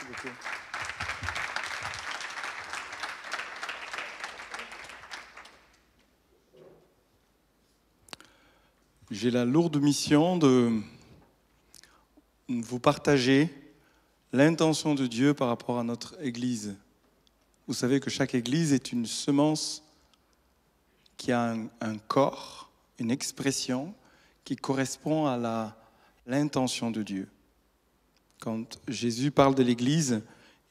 beaucoup. J'ai la lourde mission de vous partager l'intention de Dieu par rapport à notre Église. Vous savez que chaque Église est une semence qui a un corps, une expression qui correspond à l'intention de Dieu. Quand Jésus parle de l'Église,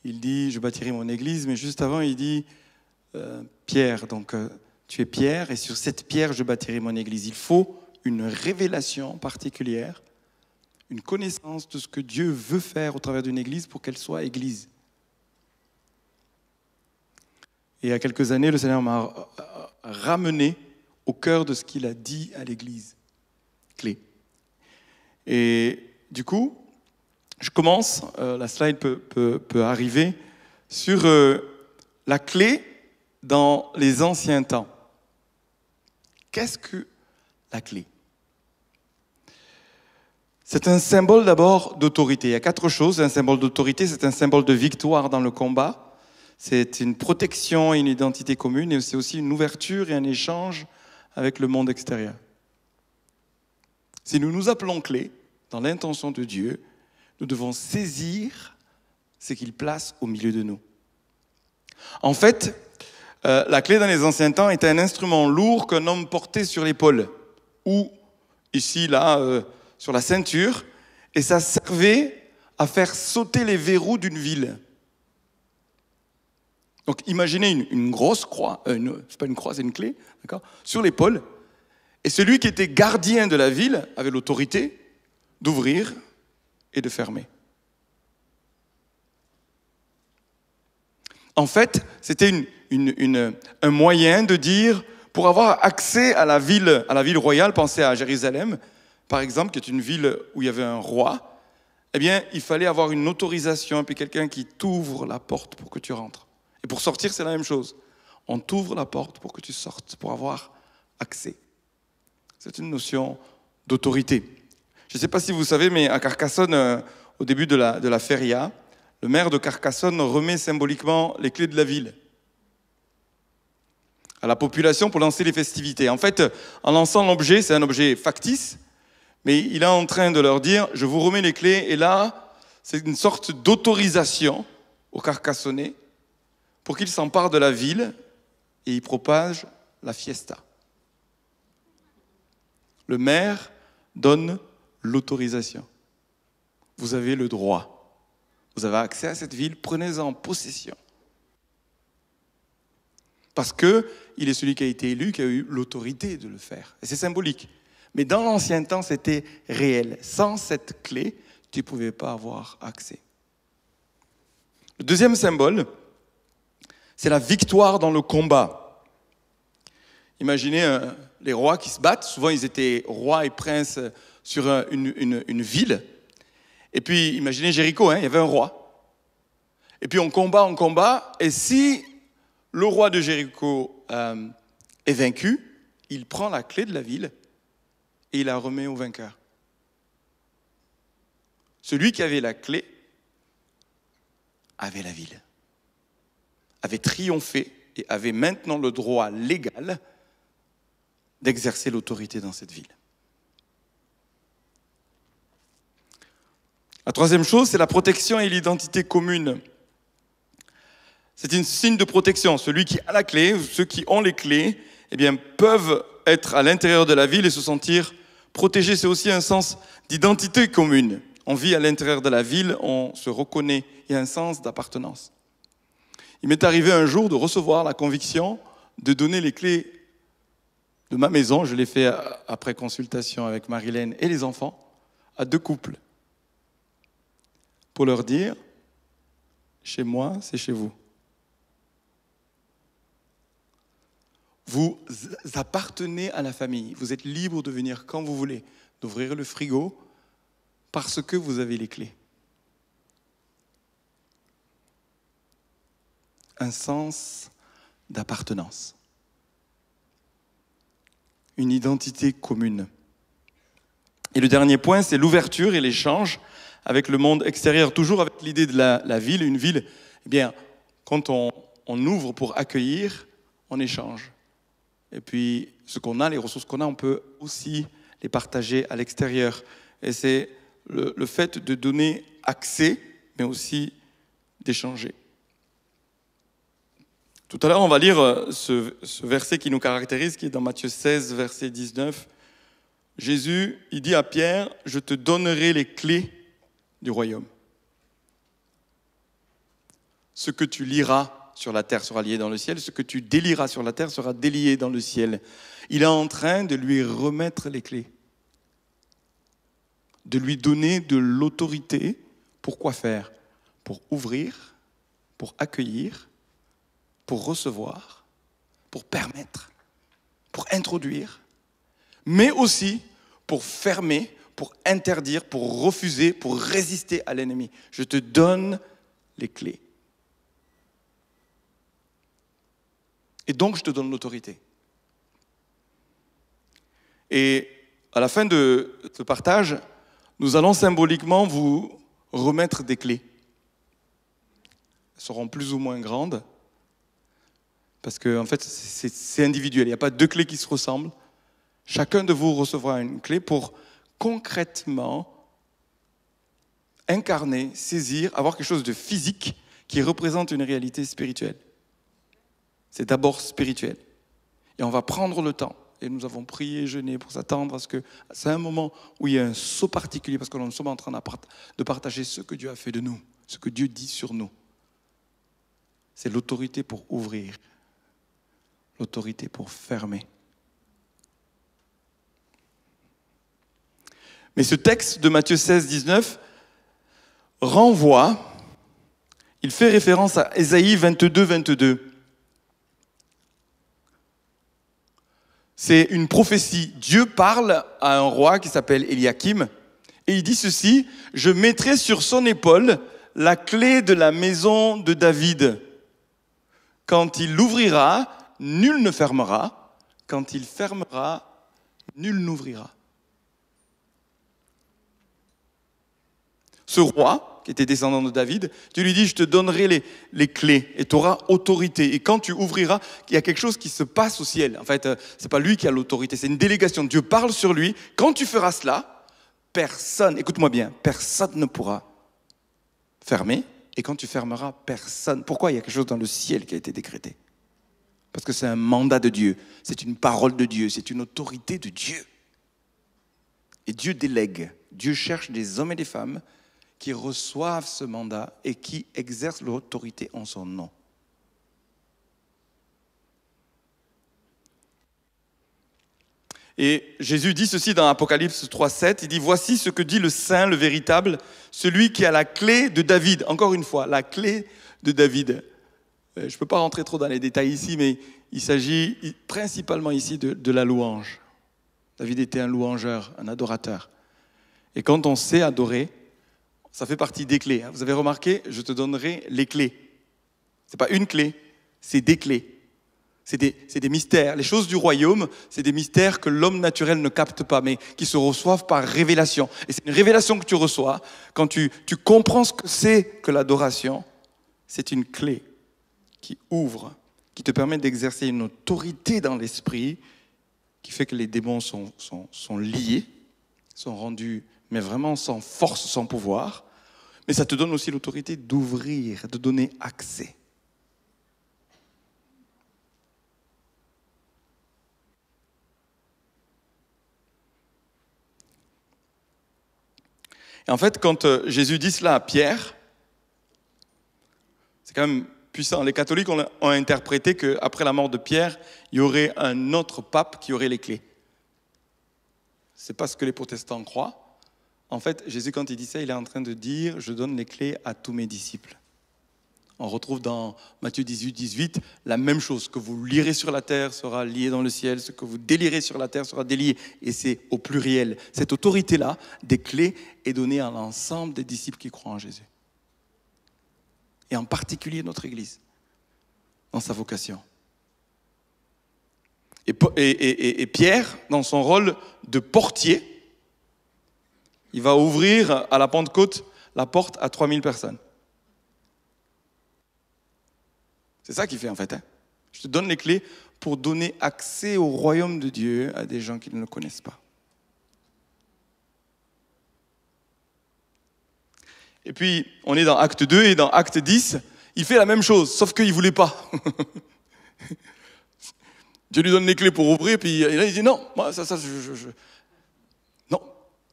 il dit « Je bâtirai mon Église », mais juste avant, il dit « Pierre, donc tu es Pierre, et sur cette pierre, je bâtirai mon Église ». Il faut une révélation particulière, une connaissance de ce que Dieu veut faire au travers d'une Église pour qu'elle soit Église. Et il y a quelques années, le Seigneur m'a ramené au cœur de ce qu'il a dit à l'Église. Clé. Et du coup, je commence, la slide peut arriver, sur la clé dans les anciens temps. Qu'est-ce que la clé? C'est un symbole d'abord d'autorité. Il y a 4 choses. Un symbole d'autorité, c'est un symbole de victoire dans le combat. C'est une protection et une identité commune, et c'est aussi une ouverture et un échange avec le monde extérieur. Si nous nous appelons clé, dans l'intention de Dieu, nous devons saisir ce qu'il place au milieu de nous. En fait, la clé dans les anciens temps était un instrument lourd qu'un homme portait sur l'épaule, ou ici, là, sur la ceinture, et ça servait à faire sauter les verrous d'une ville. Donc imaginez une grosse croix, c'est pas une croix, c'est une clé, d'accord, sur l'épaule, et celui qui était gardien de la ville avait l'autorité d'ouvrir et de fermer. En fait, c'était un moyen de dire, pour avoir accès à la ville royale, pensez à Jérusalem, par exemple, qui est une ville où il y avait un roi, eh bien, il fallait avoir une autorisation, et puis quelqu'un qui t'ouvre la porte pour que tu rentres. Et pour sortir, c'est la même chose. On t'ouvre la porte pour que tu sortes, pour avoir accès. C'est une notion d'autorité. Je ne sais pas si vous savez, mais à Carcassonne, au début de la feria, le maire de Carcassonne remet symboliquement les clés de la ville à la population pour lancer les festivités. En fait, en lançant l'objet, c'est un objet factice, mais il est en train de leur dire « je vous remets les clés » et là, c'est une sorte d'autorisation aux Carcassonnais pour qu'ils s'emparent de la ville et y propagent la fiesta. Le maire donne l'autorisation. Vous avez le droit. Vous avez accès à cette ville, prenez-en possession. Parce qu'il est celui qui a été élu, qui a eu l'autorité de le faire. Et c'est symbolique. Mais dans l'ancien temps, c'était réel. Sans cette clé, tu ne pouvais pas avoir accès. Le deuxième symbole, c'est la victoire dans le combat. Imaginez les rois qui se battent. Souvent, ils étaient rois et princes sur une ville. Et puis, imaginez Jéricho, il y avait un roi. Et puis, on combat. Et si le roi de Jéricho est vaincu, il prend la clé de la ville et il la remet au vainqueur. Celui qui avait la clé avait la ville, avait triomphé et avait maintenant le droit légal d'exercer l'autorité dans cette ville. La troisième chose, c'est la protection et l'identité commune. C'est un signe de protection. Celui qui a la clé, ceux qui ont les clés, eh bien, peuvent être à l'intérieur de la ville et se sentir protégés. C'est aussi un sens d'identité commune. On vit à l'intérieur de la ville, on se reconnaît, il y a un sens d'appartenance. Il m'est arrivé un jour de recevoir la conviction de donner les clés de ma maison, je l'ai fait après consultation avec Marilène et les enfants, à 2 couples, pour leur dire, chez moi, c'est chez vous. Vous appartenez à la famille, vous êtes libre de venir quand vous voulez, d'ouvrir le frigo, parce que vous avez les clés. Un sens d'appartenance. Une identité commune. Et le dernier point, c'est l'ouverture et l'échange avec le monde extérieur, toujours avec l'idée de la ville. Une ville, eh bien, quand on ouvre pour accueillir, on échange. Et puis, ce qu'on a, les ressources qu'on a, on peut aussi les partager à l'extérieur. Et c'est le fait de donner accès, mais aussi d'échanger. Tout à l'heure, on va lire ce verset qui nous caractérise, qui est dans Matthieu 16, verset 19. Jésus, il dit à Pierre, « Je te donnerai les clés du royaume. Ce que tu liras sur la terre sera lié dans le ciel, ce que tu délieras sur la terre sera délié dans le ciel. » Il est en train de lui remettre les clés, de lui donner de l'autorité. Pour quoi faire? Pour ouvrir, pour accueillir, pour recevoir, pour permettre, pour introduire, mais aussi pour fermer, pour interdire, pour refuser, pour résister à l'ennemi. Je te donne les clés. Et donc, je te donne l'autorité. Et à la fin de ce partage, nous allons symboliquement vous remettre des clés. Elles seront plus ou moins grandes, parce que en fait, c'est individuel. Il n'y a pas deux clés qui se ressemblent. Chacun de vous recevra une clé pour concrètement incarner, saisir, avoir quelque chose de physique qui représente une réalité spirituelle. C'est d'abord spirituel. Et on va prendre le temps. Et nous avons prié et jeûné pour s'attendre à ce que c'est un moment où il y a un saut particulier, parce que nous sommes en train de partager ce que Dieu a fait de nous, ce que Dieu dit sur nous. C'est l'autorité pour ouvrir, l'autorité pour fermer. Mais ce texte de Matthieu 16, 19 renvoie, il fait référence à Ésaïe 22, 22. C'est une prophétie. Dieu parle à un roi qui s'appelle Eliakim et il dit ceci, « Je mettrai sur son épaule la clé de la maison de David. Quand il l'ouvrira, nul ne fermera. Quand il fermera, nul n'ouvrira. » Ce roi, qui était descendant de David, Dieu lui dit, je te donnerai les clés et tu auras autorité. Et quand tu ouvriras, il y a quelque chose qui se passe au ciel. En fait, c'est pas lui qui a l'autorité, c'est une délégation. Dieu parle sur lui. Quand tu feras cela, personne, écoute-moi bien, personne ne pourra fermer. Et quand tu fermeras, personne. Pourquoi? Il y a quelque chose dans le ciel qui a été décrété. Parce que c'est un mandat de Dieu, c'est une parole de Dieu, c'est une autorité de Dieu. Et Dieu délègue, Dieu cherche des hommes et des femmes qui reçoivent ce mandat et qui exercent l'autorité en son nom. Et Jésus dit ceci dans Apocalypse 3,7, il dit « Voici ce que dit le Saint, le véritable, celui qui a la clé de David. » Encore une fois, la clé de David. Je ne peux pas rentrer trop dans les détails ici, mais il s'agit principalement ici de la louange. David était un louangeur, un adorateur. Et quand on sait adorer, ça fait partie des clés. Vous avez remarqué, je te donnerai les clés. Ce n'est pas une clé, c'est des clés. C'est des mystères. Les choses du royaume, c'est des mystères que l'homme naturel ne capte pas, mais qui se reçoivent par révélation. Et c'est une révélation que tu reçois quand tu comprends ce que c'est que l'adoration. C'est une clé qui ouvre, qui te permet d'exercer une autorité dans l'esprit, qui fait que les démons sont liés, sont rendus, mais vraiment sans force, sans pouvoir. Mais ça te donne aussi l'autorité d'ouvrir, de donner accès. Et en fait, quand Jésus dit cela à Pierre, c'est quand même puissant. Les catholiques ont interprété qu'après la mort de Pierre, il y aurait un autre pape qui aurait les clés. Ce n'est pas ce que les protestants croient. En fait, Jésus, quand il dit ça, il est en train de dire « Je donne les clés à tous mes disciples ». On retrouve dans Matthieu 18, 18, la même chose. Ce que vous lirez sur la terre sera lié dans le ciel, ce que vous délierez sur la terre sera délié. Et c'est au pluriel. Cette autorité-là, des clés, est donnée à l'ensemble des disciples qui croient en Jésus. Et en particulier notre Église, dans sa vocation. Et Pierre, dans son rôle de portier, il va ouvrir à la Pentecôte la porte à 3000 personnes. C'est ça qu'il fait en fait. Hein. Je te donne les clés pour donner accès au royaume de Dieu à des gens qui ne le connaissent pas. Et puis, on est dans Acte 2 et dans Acte 10, il fait la même chose, sauf qu'il ne voulait pas. Dieu lui donne les clés pour ouvrir, puis là, il dit non, moi, non.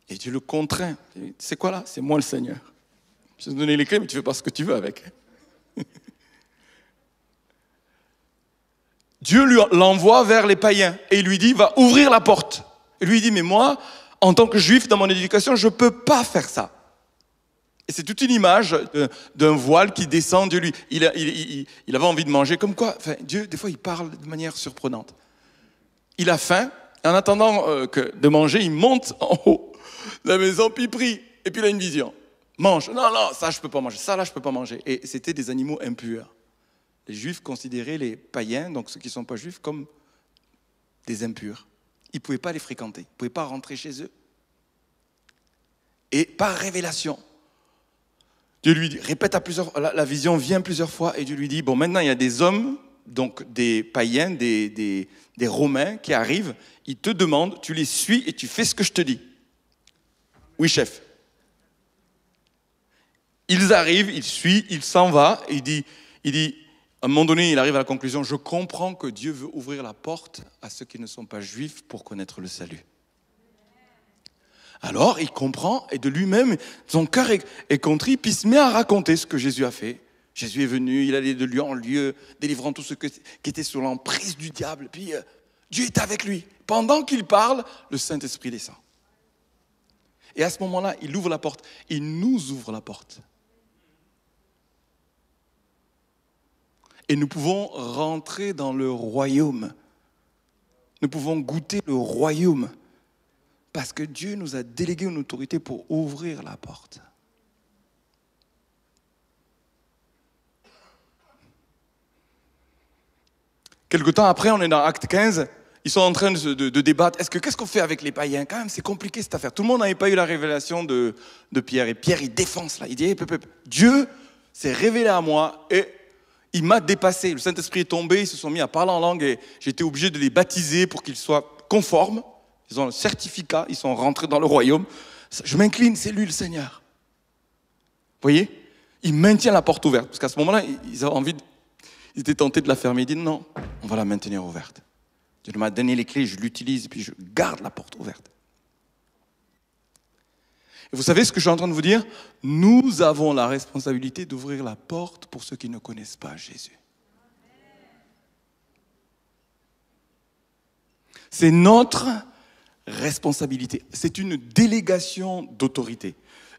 Et Dieu le contraint. C'est quoi là? C'est moi le Seigneur. Je vais te donner les clés, mais tu ne fais pas ce que tu veux avec. Dieu l'envoie vers les païens et il lui dit, va ouvrir la porte. Et lui il dit, mais moi, en tant que juif dans mon éducation, je ne peux pas faire ça. Et c'est toute une image d'un voile qui descend de lui. Il avait envie de manger comme quoi. Enfin, Dieu, des fois, il parle de manière surprenante. Il a faim. Et en attendant de manger, il monte en haut de la maison, puis il prie. Et puis il a une vision. Mange. Non, ça, je ne peux pas manger. Ça, là, je ne peux pas manger. Et c'était des animaux impurs. Les Juifs considéraient les païens, donc ceux qui ne sont pas Juifs, comme des impurs. Ils ne pouvaient pas les fréquenter. Ils ne pouvaient pas rentrer chez eux. Et par révélation, Dieu lui dit, répète la vision vient plusieurs fois, et Dieu lui dit, bon, maintenant il y a des hommes, donc des païens, des Romains qui arrivent, ils te demandent, tu les suis et tu fais ce que je te dis. Oui, chef. Ils arrivent, il suit, il s'en va, et il dit, à un moment donné, il arrive à la conclusion, je comprends que Dieu veut ouvrir la porte à ceux qui ne sont pas juifs pour connaître le salut. Alors, il comprend, et de lui-même, son cœur est contrit, puis il se met à raconter ce que Jésus a fait. Jésus est venu, il allait de lieu en lieu, délivrant tous ceux qui étaient sous l'emprise du diable. Puis, Dieu est avec lui. Pendant qu'il parle, le Saint-Esprit descend. Et à ce moment-là, il ouvre la porte. Il nous ouvre la porte. Et nous pouvons rentrer dans le royaume. Nous pouvons goûter le royaume. Parce que Dieu nous a délégué une autorité pour ouvrir la porte. Quelque temps après, on est dans Acte 15, ils sont en train de débattre. Qu'est-ce qu'on fait avec les païens? Quand même, c'est compliqué cette affaire. Tout le monde n'avait pas eu la révélation de Pierre. Et Pierre, il défend cela. Il dit, Dieu s'est révélé à moi et il m'a dépassé. Le Saint-Esprit est tombé, ils se sont mis à parler en langue et j'ai été obligé de les baptiser pour qu'ils soient conformes. Ils ont le certificat, ils sont rentrés dans le royaume. Je m'incline, c'est lui le Seigneur. Vous voyez? Il maintient la porte ouverte. Parce qu'à ce moment-là, ils étaient tentés de la fermer. Ils disent non, on va la maintenir ouverte. Dieu m'a donné les clés, je l'utilise, puis je garde la porte ouverte. Et vous savez ce que je suis en train de vous dire? Nous avons la responsabilité d'ouvrir la porte pour ceux qui ne connaissent pas Jésus. C'est notre responsabilité. C'est une délégation d'autorité.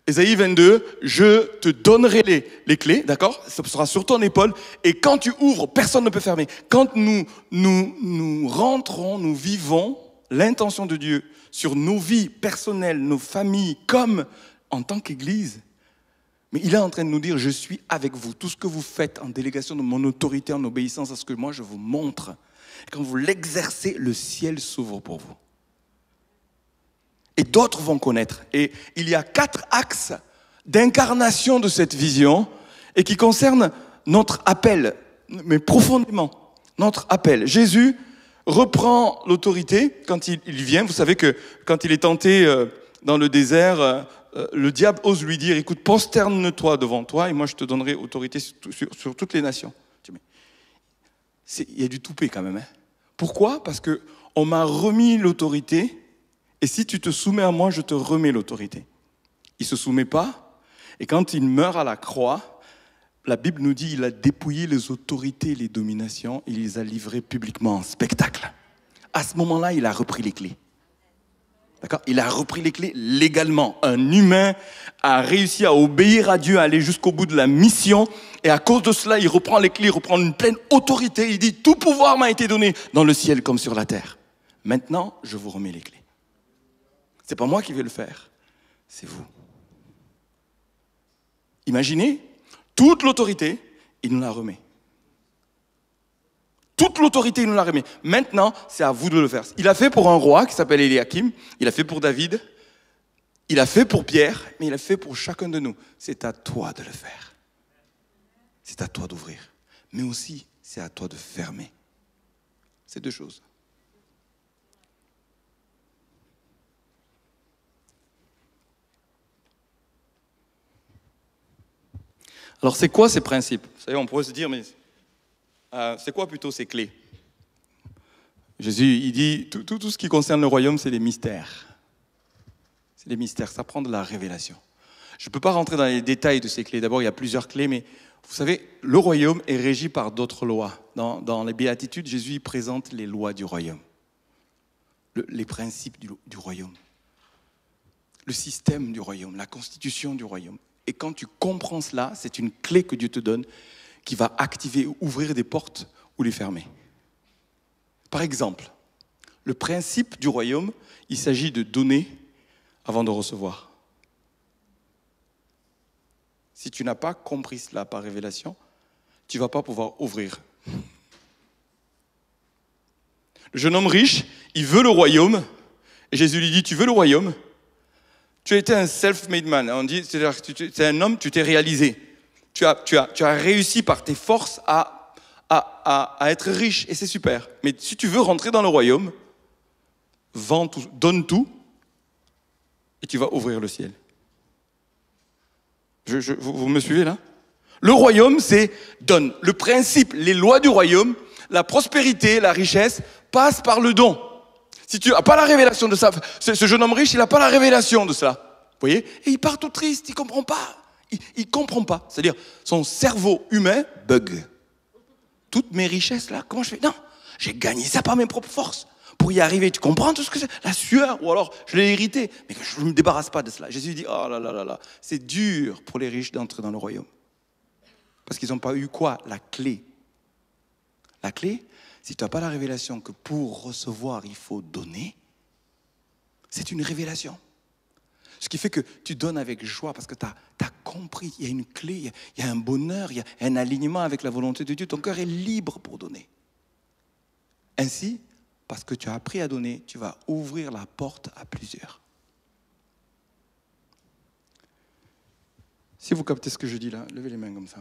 Ésaïe 22, je te donnerai les clés, d'accord? Ça sera sur ton épaule. Et quand tu ouvres, personne ne peut fermer. Quand nous rentrons, nous vivons l'intention de Dieu sur nos vies personnelles, nos familles, comme en tant qu'Église. Mais il est en train de nous dire, je suis avec vous. Tout ce que vous faites en délégation de mon autorité, en obéissance à ce que moi je vous montre. Et quand vous l'exercez, le ciel s'ouvre pour vous. Et d'autres vont connaître. Et il y a 4 axes d'incarnation de cette vision et qui concernent notre appel, mais profondément, notre appel. Jésus reprend l'autorité quand il vient. Vous savez que quand il est tenté dans le désert, le diable ose lui dire, écoute, prosterne-toi devant toi et moi je te donnerai autorité sur toutes les nations. Il y a du toupet quand même. Hein. Pourquoi? Parce qu'on m'a remis l'autorité. Et si tu te soumets à moi, je te remets l'autorité. Il ne se soumet pas. Et quand il meurt à la croix, la Bible nous dit qu'il a dépouillé les autorités et les dominations. Il les a livrées publiquement en spectacle. À ce moment-là, il a repris les clés. D'accord? Il a repris les clés légalement. Un humain a réussi à obéir à Dieu, à aller jusqu'au bout de la mission. Et à cause de cela, il reprend les clés, il reprend une pleine autorité. Il dit, tout pouvoir m'a été donné dans le ciel comme sur la terre. Maintenant, je vous remets les clés. Ce n'est pas moi qui vais le faire, c'est vous. Imaginez, toute l'autorité, il nous la remet. Toute l'autorité, il nous la remet. Maintenant, c'est à vous de le faire. Il a fait pour un roi qui s'appelle Eliakim, il a fait pour David, Il a fait pour Pierre, mais il a fait pour chacun de nous. C'est à toi de le faire. C'est à toi d'ouvrir. Mais aussi, c'est à toi de fermer. C'est deux choses. Alors, c'est quoi ces principes? Vous savez, on pourrait se dire, mais c'est quoi plutôt ces clés? Jésus, il dit, tout ce qui concerne le royaume, c'est des mystères. C'est des mystères, ça prend de la révélation. Je ne peux pas rentrer dans les détails de ces clés. D'abord, il y a plusieurs clés, mais vous savez, le royaume est régi par d'autres lois. Dans les béatitudes, Jésus présente les lois du royaume, les principes du royaume, le système du royaume, la constitution du royaume. Et quand tu comprends cela, c'est une clé que Dieu te donne qui va activer, ouvrir des portes ou les fermer. Par exemple, le principe du royaume, il s'agit de donner avant de recevoir. Si tu n'as pas compris cela par révélation, tu ne vas pas pouvoir ouvrir. Le jeune homme riche, il veut le royaume, et Jésus lui dit, tu veux le royaume? Tu as été un self-made man. On dit, c'est-à-dire que tu es un homme, tu t'es réalisé. Tu as réussi par tes forces à être riche, et c'est super. Mais si tu veux rentrer dans le royaume, vends tout, donne tout, et tu vas ouvrir le ciel. Vous me suivez là? Le royaume, c'est donne. Le principe, les lois du royaume, la prospérité, la richesse, passent par le don. Si tu n'as pas la révélation de ça, ce jeune homme riche, il n'a pas la révélation de cela. Vous voyez? Et il part tout triste, il ne comprend pas. Il ne comprend pas. C'est-à-dire, son cerveau humain bug. Toutes mes richesses là, comment je fais? Non, j'ai gagné ça par mes propres forces. Pour y arriver, tu comprends tout ce que c'est? La sueur, ou alors je l'ai hérité, mais je ne me débarrasse pas de cela. Jésus dit, oh là là là là, c'est dur pour les riches d'entrer dans le royaume. Parce qu'ils n'ont pas eu quoi? La clé. La clé, si tu n'as pas la révélation que pour recevoir, il faut donner, c'est une révélation. Ce qui fait que tu donnes avec joie parce que tu as compris, il y a une clé, il y a un bonheur, il y a un alignement avec la volonté de Dieu. Ton cœur est libre pour donner. Ainsi, parce que tu as appris à donner, tu vas ouvrir la porte à plusieurs. Si vous captez ce que je dis là, levez les mains comme ça.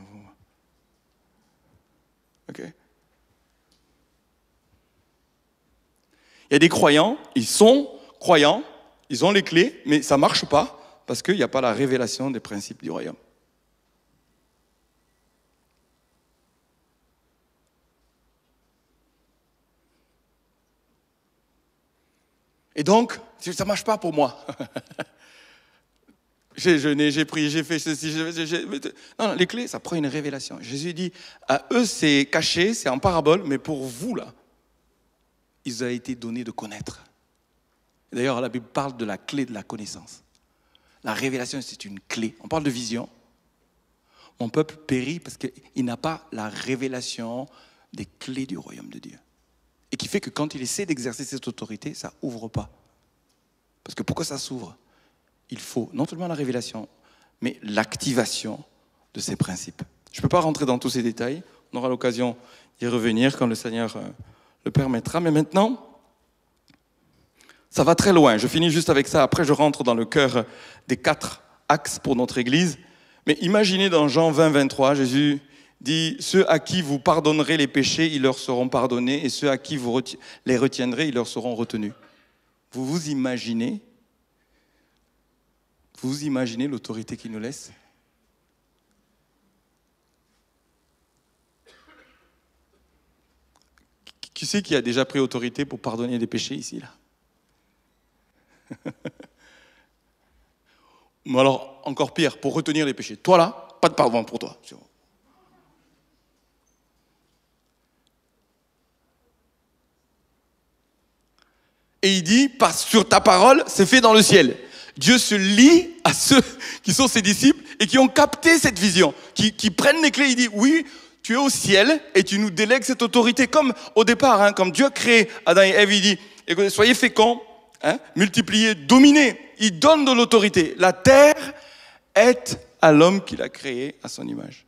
Ok? Il y a des croyants, ils sont croyants, ils ont les clés, mais ça ne marche pas parce qu'il n'y a pas la révélation des principes du royaume. Et donc, ça ne marche pas pour moi. J'ai pris, j'ai fait ceci. Non, les clés, ça prend une révélation. Jésus dit, à eux c'est caché, c'est en parabole, mais pour vous là, il vous a été donné de connaître. D'ailleurs, la Bible parle de la clé de la connaissance. La révélation, c'est une clé. On parle de vision. Mon peuple périt parce qu'il n'a pas la révélation des clés du royaume de Dieu. Et qui fait que quand il essaie d'exercer cette autorité, ça n'ouvre pas. Parce que pourquoi ça s'ouvre? Il faut non seulement la révélation, mais l'activation de ces principes. Je ne peux pas rentrer dans tous ces détails. On aura l'occasion d'y revenir quand le Seigneur le permettra. Mais maintenant, ça va très loin. Je finis juste avec ça. Après, je rentre dans le cœur des 4 axes pour notre Église. Mais imaginez dans Jean 20, 23, Jésus dit « Ceux à qui vous pardonnerez les péchés, ils leur seront pardonnés, et ceux à qui vous les retiendrez, ils leur seront retenus. » Vous imaginez l'autorité qu'il nous laisse? Qui c'est qui a déjà pris autorité pour pardonner des péchés ici, là? Mais alors, encore pire, pour retenir les péchés. Toi, là, pas de pardon pour toi. Et il dit, sur ta parole, c'est fait dans le ciel. Dieu se lie à ceux qui sont ses disciples et qui ont capté cette vision, qui prennent les clés. Il dit, oui, tu es au ciel et tu nous délègues cette autorité. Comme au départ, comme Dieu a créé Adam et Ève, il dit, écoutez, soyez féconds, multipliez, dominez. Il donne de l'autorité. La terre est à l'homme qu'il a créé à son image.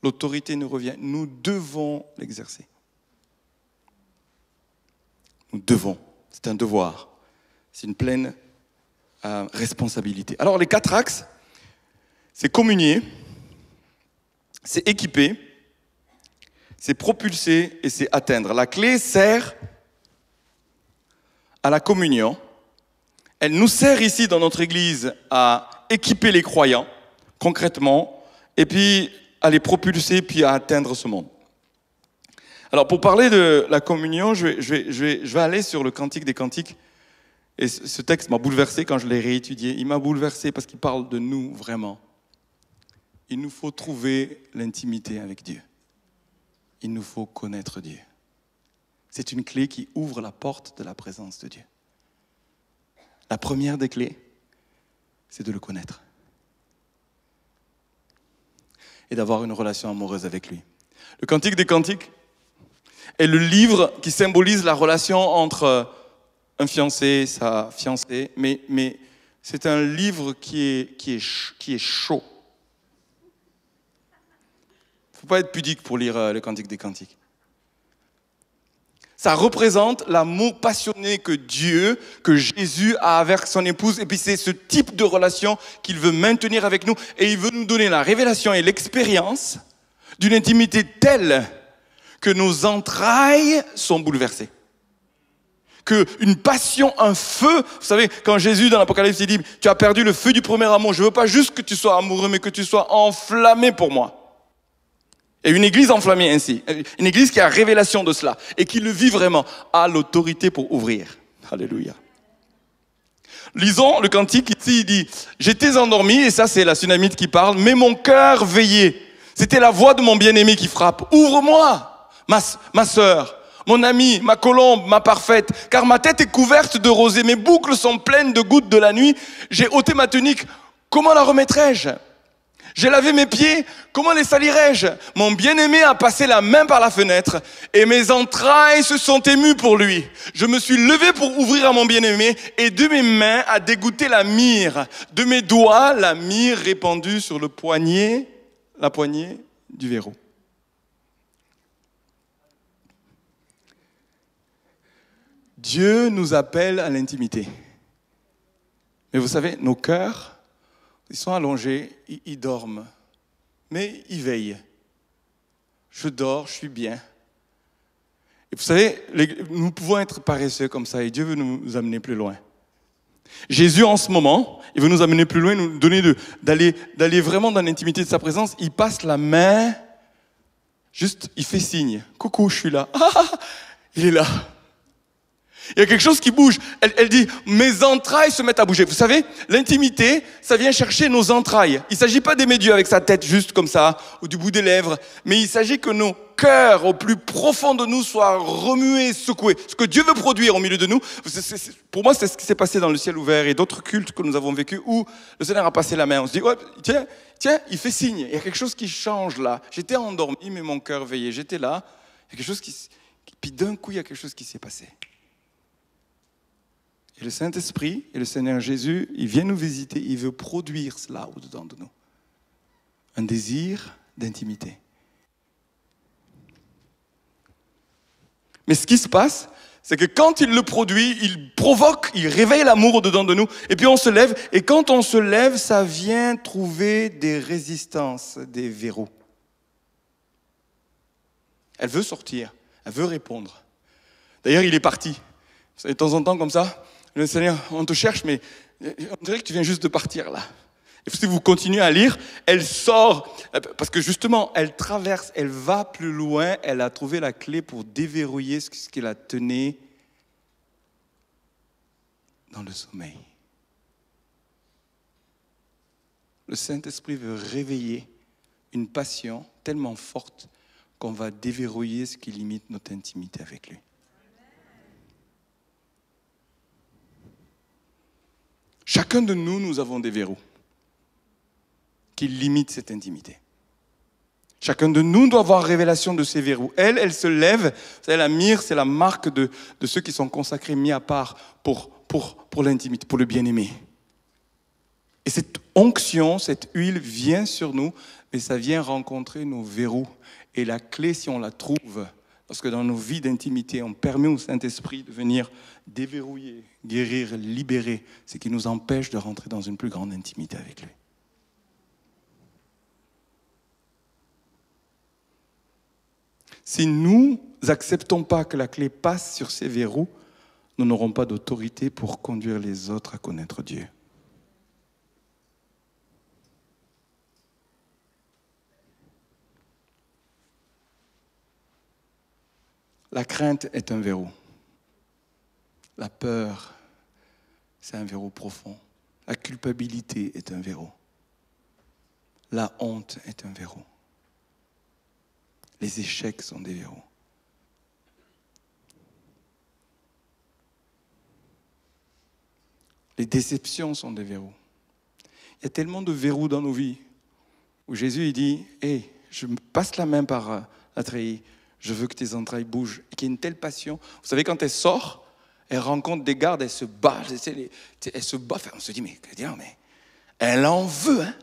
L'autorité nous revient. Nous devons l'exercer. Nous devons. C'est un devoir. C'est une pleine responsabilité. Alors les 4 axes, c'est communier, c'est équiper, c'est propulser et c'est atteindre. La clé sert à la communion. Elle nous sert ici dans notre église à équiper les croyants, concrètement, et puis à les propulser, puis à atteindre ce monde. Alors pour parler de la communion, je vais aller sur le Cantique des Cantiques. Et ce texte m'a bouleversé quand je l'ai réétudié. Il m'a bouleversé parce qu'il parle de nous vraiment. Il nous faut trouver l'intimité avec Dieu. Il nous faut connaître Dieu. C'est une clé qui ouvre la porte de la présence de Dieu. La première des clés, c'est de le connaître. Et d'avoir une relation amoureuse avec lui. Le Cantique des Cantiques est le livre qui symbolise la relation entre un fiancé, sa fiancée, mais c'est un livre qui est chaud. Il ne faut pas être pudique pour lire le Cantique des Cantiques. Ça représente l'amour passionné que Dieu, que Jésus a avec son épouse. Et puis c'est ce type de relation qu'il veut maintenir avec nous. Et il veut nous donner la révélation et l'expérience d'une intimité telle que nos entrailles sont bouleversées. Qu'une passion, un feu, vous savez, quand Jésus dans l'Apocalypse il dit « Tu as perdu le feu du premier amour, je ne veux pas juste que tu sois amoureux, mais que tu sois enflammé pour moi. » Et une église enflammée ainsi, une église qui a révélation de cela et qui le vit vraiment, a l'autorité pour ouvrir. Alléluia. Lisons le cantique ici, il dit « J'étais endormi » et ça c'est la Sunamite qui parle, « mais mon cœur veillait. C'était la voix de mon bien-aimé qui frappe. Ouvre-moi, ma sœur. Mon ami, ma colombe, ma parfaite, car ma tête est couverte de rosée, mes boucles sont pleines de gouttes de la nuit. J'ai ôté ma tunique, comment la remettrai-je ? J'ai lavé mes pieds, comment les salirai-je ? Mon bien-aimé a passé la main par la fenêtre et mes entrailles se sont émues pour lui. Je me suis levé pour ouvrir à mon bien-aimé et de mes mains a dégoûté la myrrhe. De mes doigts, la myrrhe répandue sur la poignée du verrou. Dieu nous appelle à l'intimité. Mais vous savez, nos cœurs, ils sont allongés, ils dorment. Mais ils veillent. Je dors, je suis bien. Et vous savez, nous pouvons être paresseux comme ça et Dieu veut nous amener plus loin. Jésus, en ce moment, il veut nous amener plus loin, nous donner d'aller vraiment dans l'intimité de sa présence. Il passe la main, juste, il fait signe. Coucou, je suis là. Ah, il est là. Il y a quelque chose qui bouge. Elle dit, mes entrailles se mettent à bouger. Vous savez, l'intimité, ça vient chercher nos entrailles. Il ne s'agit pas d'aimer Dieu avec sa tête juste comme ça, ou du bout des lèvres, mais il s'agit que nos cœurs au plus profond de nous soient remués, secoués. Ce que Dieu veut produire au milieu de nous, pour moi, c'est ce qui s'est passé dans le ciel ouvert et d'autres cultes que nous avons vécus où le Seigneur a passé la main. On se dit, ouais, tiens, il fait signe. Il y a quelque chose qui change là. J'étais endormi, mais mon cœur veillait. J'étais là. Il y a quelque chose puis d'un coup, il y a quelque chose qui s'est passé. Et le Saint-Esprit et le Seigneur Jésus, il vient nous visiter, il veut produire cela au-dedans de nous. Un désir d'intimité. Mais ce qui se passe, c'est que quand il le produit, il provoque, il réveille l'amour au-dedans de nous, et puis on se lève, et quand on se lève, ça vient trouver des résistances, des verrous. Elle veut sortir, elle veut répondre. D'ailleurs, il est parti. Vous savez, de temps en temps, comme ça, le Seigneur, on te cherche, mais on dirait que tu viens juste de partir là. Et si vous continuez à lire, elle sort, parce que justement, elle traverse, elle va plus loin, elle a trouvé la clé pour déverrouiller ce qui la tenait dans le sommeil. Le Saint-Esprit veut réveiller une passion tellement forte qu'on va déverrouiller ce qui limite notre intimité avec lui. Chacun de nous, nous avons des verrous qui limitent cette intimité. Chacun de nous doit avoir révélation de ces verrous. Elle se lève. Vous savez, la myrrhe, c'est la marque de ceux qui sont consacrés, mis à part pour l'intimité, pour le bien-aimé. Et cette onction, cette huile vient sur nous, mais ça vient rencontrer nos verrous. Et la clé, si on la trouve Lorsque dans nos vies d'intimité, on permet au Saint-Esprit de venir déverrouiller, guérir, libérer, ce qui nous empêche de rentrer dans une plus grande intimité avec lui. Si nous n'acceptons pas que la clé passe sur ces verrous, nous n'aurons pas d'autorité pour conduire les autres à connaître Dieu. La crainte est un verrou. La peur, c'est un verrou profond. La culpabilité est un verrou. La honte est un verrou. Les échecs sont des verrous. Les déceptions sont des verrous. Il y a tellement de verrous dans nos vies où Jésus il dit « Hey, je me passe la main par la treillis, je veux que tes entrailles bougent. » Et qu'il y a une telle passion. Vous savez, quand elle sort, elle rencontre des gardes, elle se bat. Elle se bat. Enfin, on se dit « Mais elle en veut. Hein? »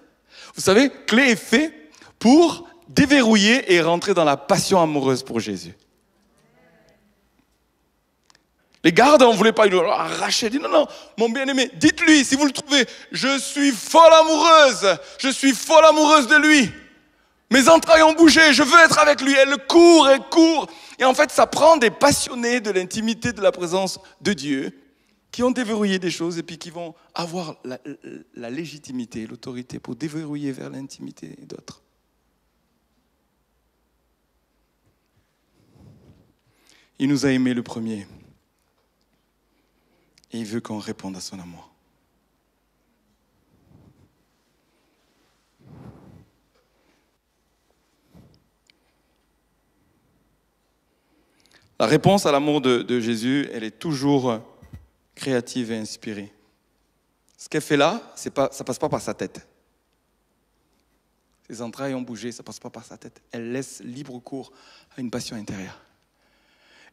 Vous savez, clé est fait pour déverrouiller et rentrer dans la passion amoureuse pour Jésus. Les gardes, on ne voulait pas lui arracher. Il dit non, mon bien-aimé, dites-lui, si vous le trouvez, je suis folle amoureuse de lui. Mes entrailles ont bougé, je veux être avec lui. Elle court. Et en fait, ça prend des passionnés de l'intimité, de la présence de Dieu, qui ont déverrouillé des choses et puis qui vont avoir la légitimité, l'autorité pour déverrouiller vers l'intimité d'autres. Il nous a aimés le premier. Et il veut qu'on réponde à son amour. La réponse à l'amour de Jésus, elle est toujours créative et inspirée. Ce qu'elle fait là, ça ne passe pas par sa tête. Ses entrailles ont bougé, ça ne passe pas par sa tête. Elle laisse libre cours à une passion intérieure.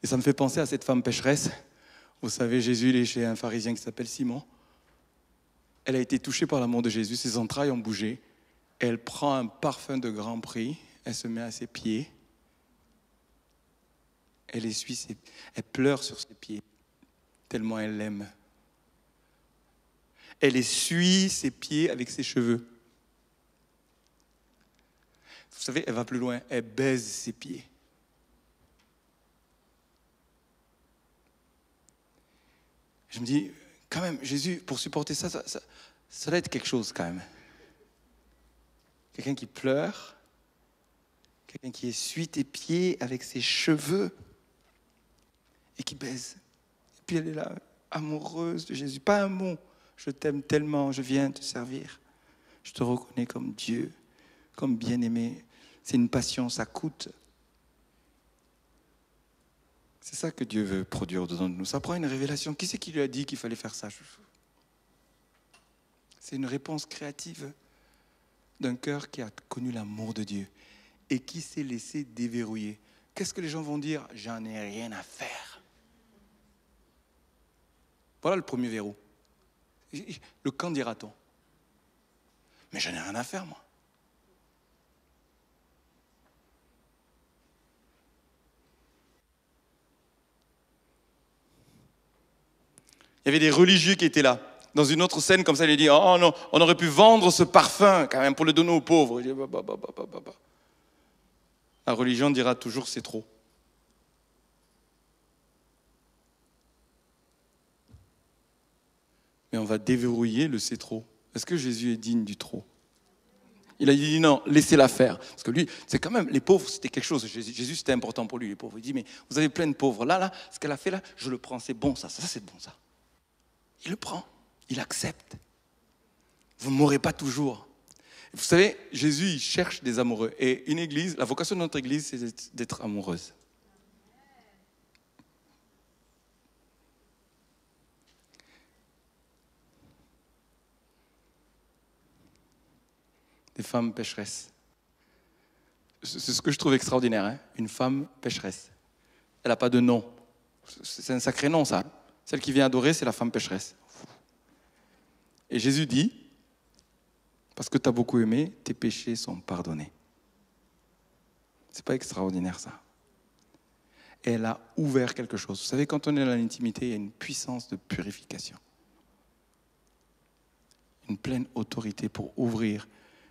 Et ça me fait penser à cette femme pécheresse. Vous savez, Jésus, il est chez un pharisien qui s'appelle Simon. Elle a été touchée par l'amour de Jésus, ses entrailles ont bougé. Elle prend un parfum de grand prix, elle se met à ses pieds. Elle pleure sur ses pieds, tellement elle l'aime. Elle essuie ses pieds avec ses cheveux. Vous savez, elle va plus loin, elle baise ses pieds. Je me dis, quand même, Jésus, pour supporter ça doit être quelque chose quand même. Quelqu'un qui pleure, quelqu'un qui essuie tes pieds avec ses cheveux et qui baise. Et puis elle est là, amoureuse de Jésus. Pas un mot, je t'aime tellement, je viens te servir. Je te reconnais comme Dieu, comme bien-aimé. C'est une passion, ça coûte. C'est ça que Dieu veut produire dedans de nous. Ça prend une révélation. Qui c'est qui lui a dit qu'il fallait faire ça? C'est une réponse créative d'un cœur qui a connu l'amour de Dieu et qui s'est laissé déverrouiller. Qu'est-ce que les gens vont dire? J'en ai rien à faire. Voilà le premier verrou. Le qu'en dira-t-on? Mais j'en ai rien à faire, moi. Il y avait des religieux qui étaient là. Dans une autre scène, comme ça, il a dit, oh non, on aurait pu vendre ce parfum quand même pour le donner aux pauvres. Il dit, La religion dira toujours, c'est trop. Mais on va déverrouiller le c'est trop. Est-ce que Jésus est digne du trop? Il a dit non, laissez-la faire. Parce que lui, c'est quand même, les pauvres, c'était quelque chose. Jésus, c'était important pour lui, les pauvres. Il dit, mais vous avez plein de pauvres. Là, ce qu'elle a fait là, je le prends, c'est bon ça c'est bon ça. Il le prend, il accepte. Vous ne mourrez pas toujours. Vous savez, Jésus, il cherche des amoureux. Et une église, la vocation de notre église, c'est d'être amoureuse. Des femmes pécheresses. C'est ce que je trouve extraordinaire, hein? Une femme pécheresse. Elle n'a pas de nom. C'est un sacré nom, ça. Celle qui vient adorer, c'est la femme pécheresse. Et Jésus dit, parce que tu as beaucoup aimé, tes péchés sont pardonnés. C'est pas extraordinaire, ça? elle a ouvert quelque chose. Vous savez, quand on est dans l'intimité, il y a une puissance de purification. Une pleine autorité pour ouvrir.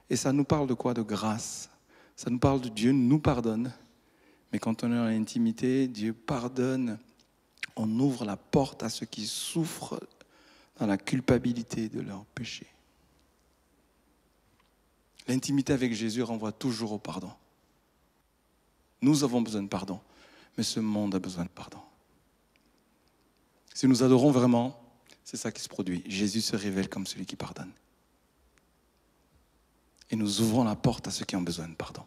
Et ça nous parle de quoi? De grâce. Ça nous parle de Dieu nous pardonne. Mais quand on est dans l'intimité, Dieu pardonne. On ouvre la porte à ceux qui souffrent dans la culpabilité de leur péché. L'intimité avec Jésus renvoie toujours au pardon. Nous avons besoin de pardon, mais ce monde a besoin de pardon. Si nous adorons vraiment, c'est ça qui se produit. Jésus se révèle comme celui qui pardonne. Et nous ouvrons la porte à ceux qui ont besoin de pardon.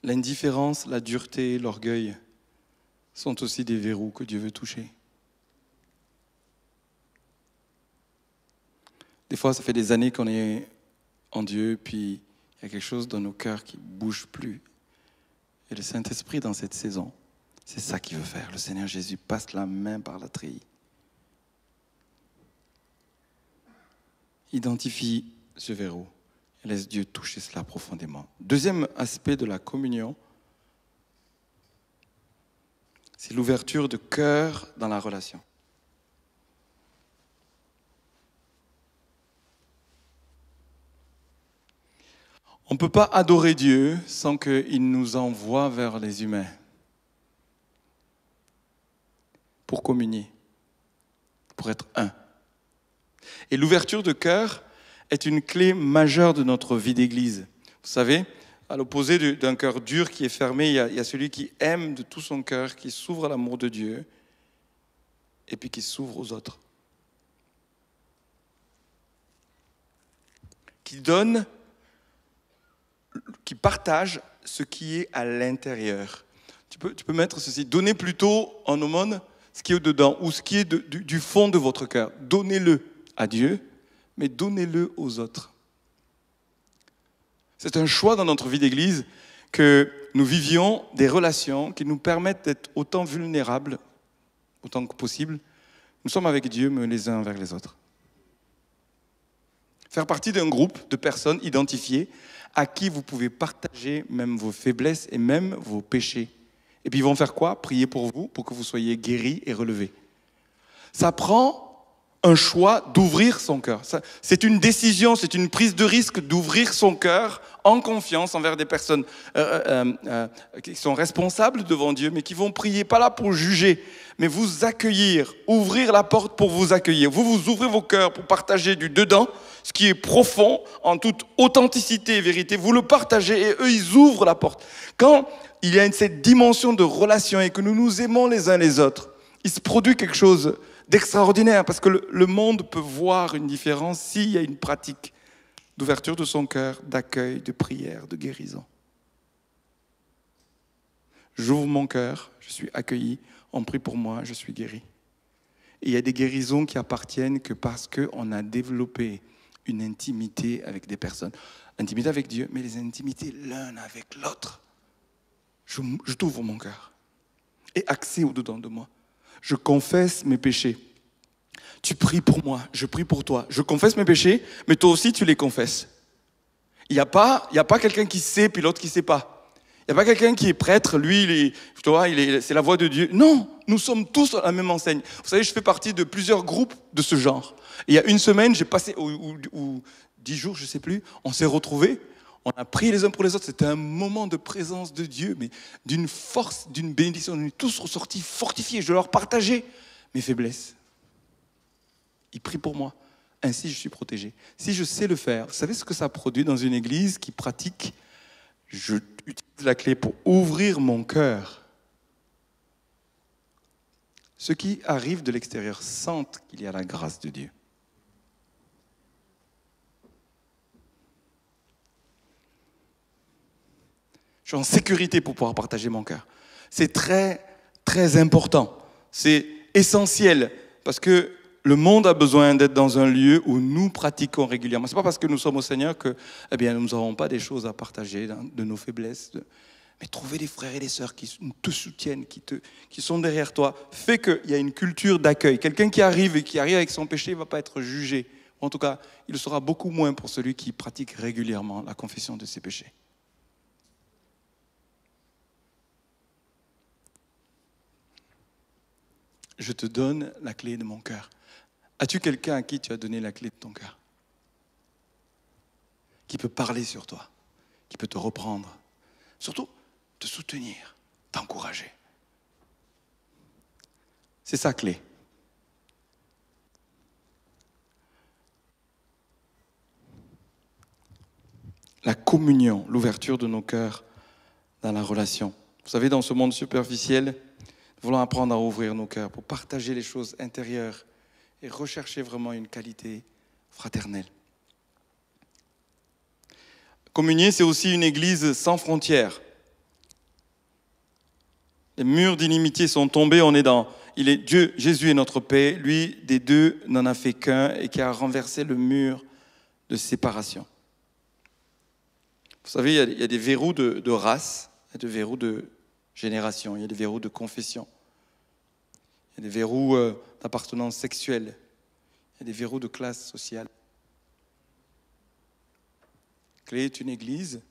L'indifférence, la dureté, l'orgueil sont aussi des verrous que Dieu veut toucher. Des fois, ça fait des années qu'on est en Dieu, puis il y a quelque chose dans nos cœurs qui ne bouge plus. Et le Saint-Esprit, dans cette saison, c'est ça qu'il veut faire. Le Seigneur Jésus passe la main par la treillis. Identifie ce verrou. Laisse Dieu toucher cela profondément. Deuxième aspect de la communion, c'est l'ouverture de cœur dans la relation. On ne peut pas adorer Dieu sans qu'il nous envoie vers les humains pour communier, pour être un. Et l'ouverture de cœur est une clé majeure de notre vie d'église. Vous savez, à l'opposé d'un cœur dur qui est fermé, il y a celui qui aime de tout son cœur, qui s'ouvre à l'amour de Dieu et puis qui s'ouvre aux autres. Qui donne, qui partage ce qui est à l'intérieur. Tu peux mettre ceci, donnez plutôt en aumône ce qui est au-dedans ou ce qui est du fond de votre cœur. Donnez-le à Dieu, mais donnez-le aux autres. C'est un choix dans notre vie d'église que nous vivions des relations qui nous permettent d'être autant vulnérables, autant que possible. Nous sommes avec Dieu, mais les uns vers les autres. Faire partie d'un groupe de personnes identifiées à qui vous pouvez partager même vos faiblesses et même vos péchés. Et puis ils vont faire quoi? Prier pour vous, pour que vous soyez guéris et relevés. Ça prend un choix d'ouvrir son cœur. C'est une décision, c'est une prise de risque d'ouvrir son cœur en confiance envers des personnes qui sont responsables devant Dieu, mais qui vont prier, pas là pour juger, mais vous accueillir, ouvrir la porte pour vous accueillir. Vous ouvrez vos cœurs pour partager du dedans, ce qui est profond, en toute authenticité et vérité. Vous le partagez et eux, ils ouvrent la porte. Quand il y a cette dimension de relation et que nous nous aimons les uns les autres, il se produit quelque chose d'extraordinaire, parce que le monde peut voir une différence s'il y a une pratique d'ouverture de son cœur, d'accueil, de prière, de guérison. J'ouvre mon cœur, je suis accueilli, on prie pour moi, je suis guéri. Et il y a des guérisons qui appartiennent que parce qu'on a développé une intimité avec des personnes. Intimité avec Dieu, mais les intimités l'un avec l'autre. Je t'ouvre mon cœur. Et accès au-dedans de moi. Je confesse mes péchés. Tu pries pour moi, je prie pour toi. Je confesse mes péchés, mais toi aussi tu les confesses. Il n'y a pas quelqu'un qui sait puis l'autre qui ne sait pas. Il n'y a pas quelqu'un qui est prêtre, lui, c'est la voix de Dieu. Non, nous sommes tous à la même enseigne. Vous savez, je fais partie de plusieurs groupes de ce genre. Et il y a une semaine, j'ai passé, ou 10 jours, je ne sais plus, on s'est retrouvés. On a prié les uns pour les autres. C'était un moment de présence de Dieu, mais d'une force, d'une bénédiction. On est tous ressortis fortifiés. Je leur partageais mes faiblesses. Ils prient pour moi. Ainsi, je suis protégé. Si je sais le faire, vous savez ce que ça produit dans une église qui pratique? Je utilise la clé pour ouvrir mon cœur. Ceux qui arrivent de l'extérieur sentent qu'il y a la grâce de Dieu. Je suis en sécurité pour pouvoir partager mon cœur. C'est très, très important. C'est essentiel parce que le monde a besoin d'être dans un lieu où nous pratiquons régulièrement. Ce n'est pas parce que nous sommes au Seigneur que nous n'aurons pas des choses à partager, de nos faiblesses. Mais trouver des frères et des sœurs qui te soutiennent, qui sont derrière toi, fait qu'il y a une culture d'accueil. Quelqu'un qui arrive avec son péché ne va pas être jugé. En tout cas, il le sera beaucoup moins pour celui qui pratique régulièrement la confession de ses péchés. Je te donne la clé de mon cœur. As-tu quelqu'un à qui tu as donné la clé de ton cœur? Qui peut parler sur toi, qui peut te reprendre, surtout te soutenir, t'encourager. C'est sa clé. La communion, l'ouverture de nos cœurs dans la relation. Vous savez, dans ce monde superficiel, nous voulons apprendre à ouvrir nos cœurs pour partager les choses intérieures et rechercher vraiment une qualité fraternelle. Communier, c'est aussi une église sans frontières. Les murs d'inimitié sont tombés, Dieu, Jésus est notre paix, lui, des deux, n'en a fait qu'un et qui a renversé le mur de séparation. Vous savez, il y a des verrous de race, il y a des verrous de génération, il y a des verrous de confession, il y a des verrous d'appartenance sexuelle, il y a des verrous de classe sociale. Clé est une église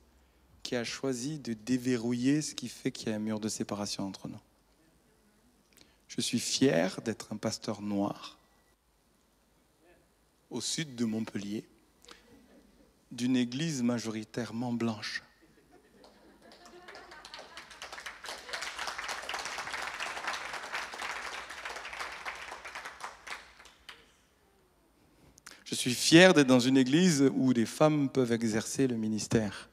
qui a choisi de déverrouiller ce qui fait qu'il y a un mur de séparation entre nous. Je suis fier d'être un pasteur noir au sud de Montpellier, d'une église majoritairement blanche. Je suis fier d'être dans une église où des femmes peuvent exercer le ministère.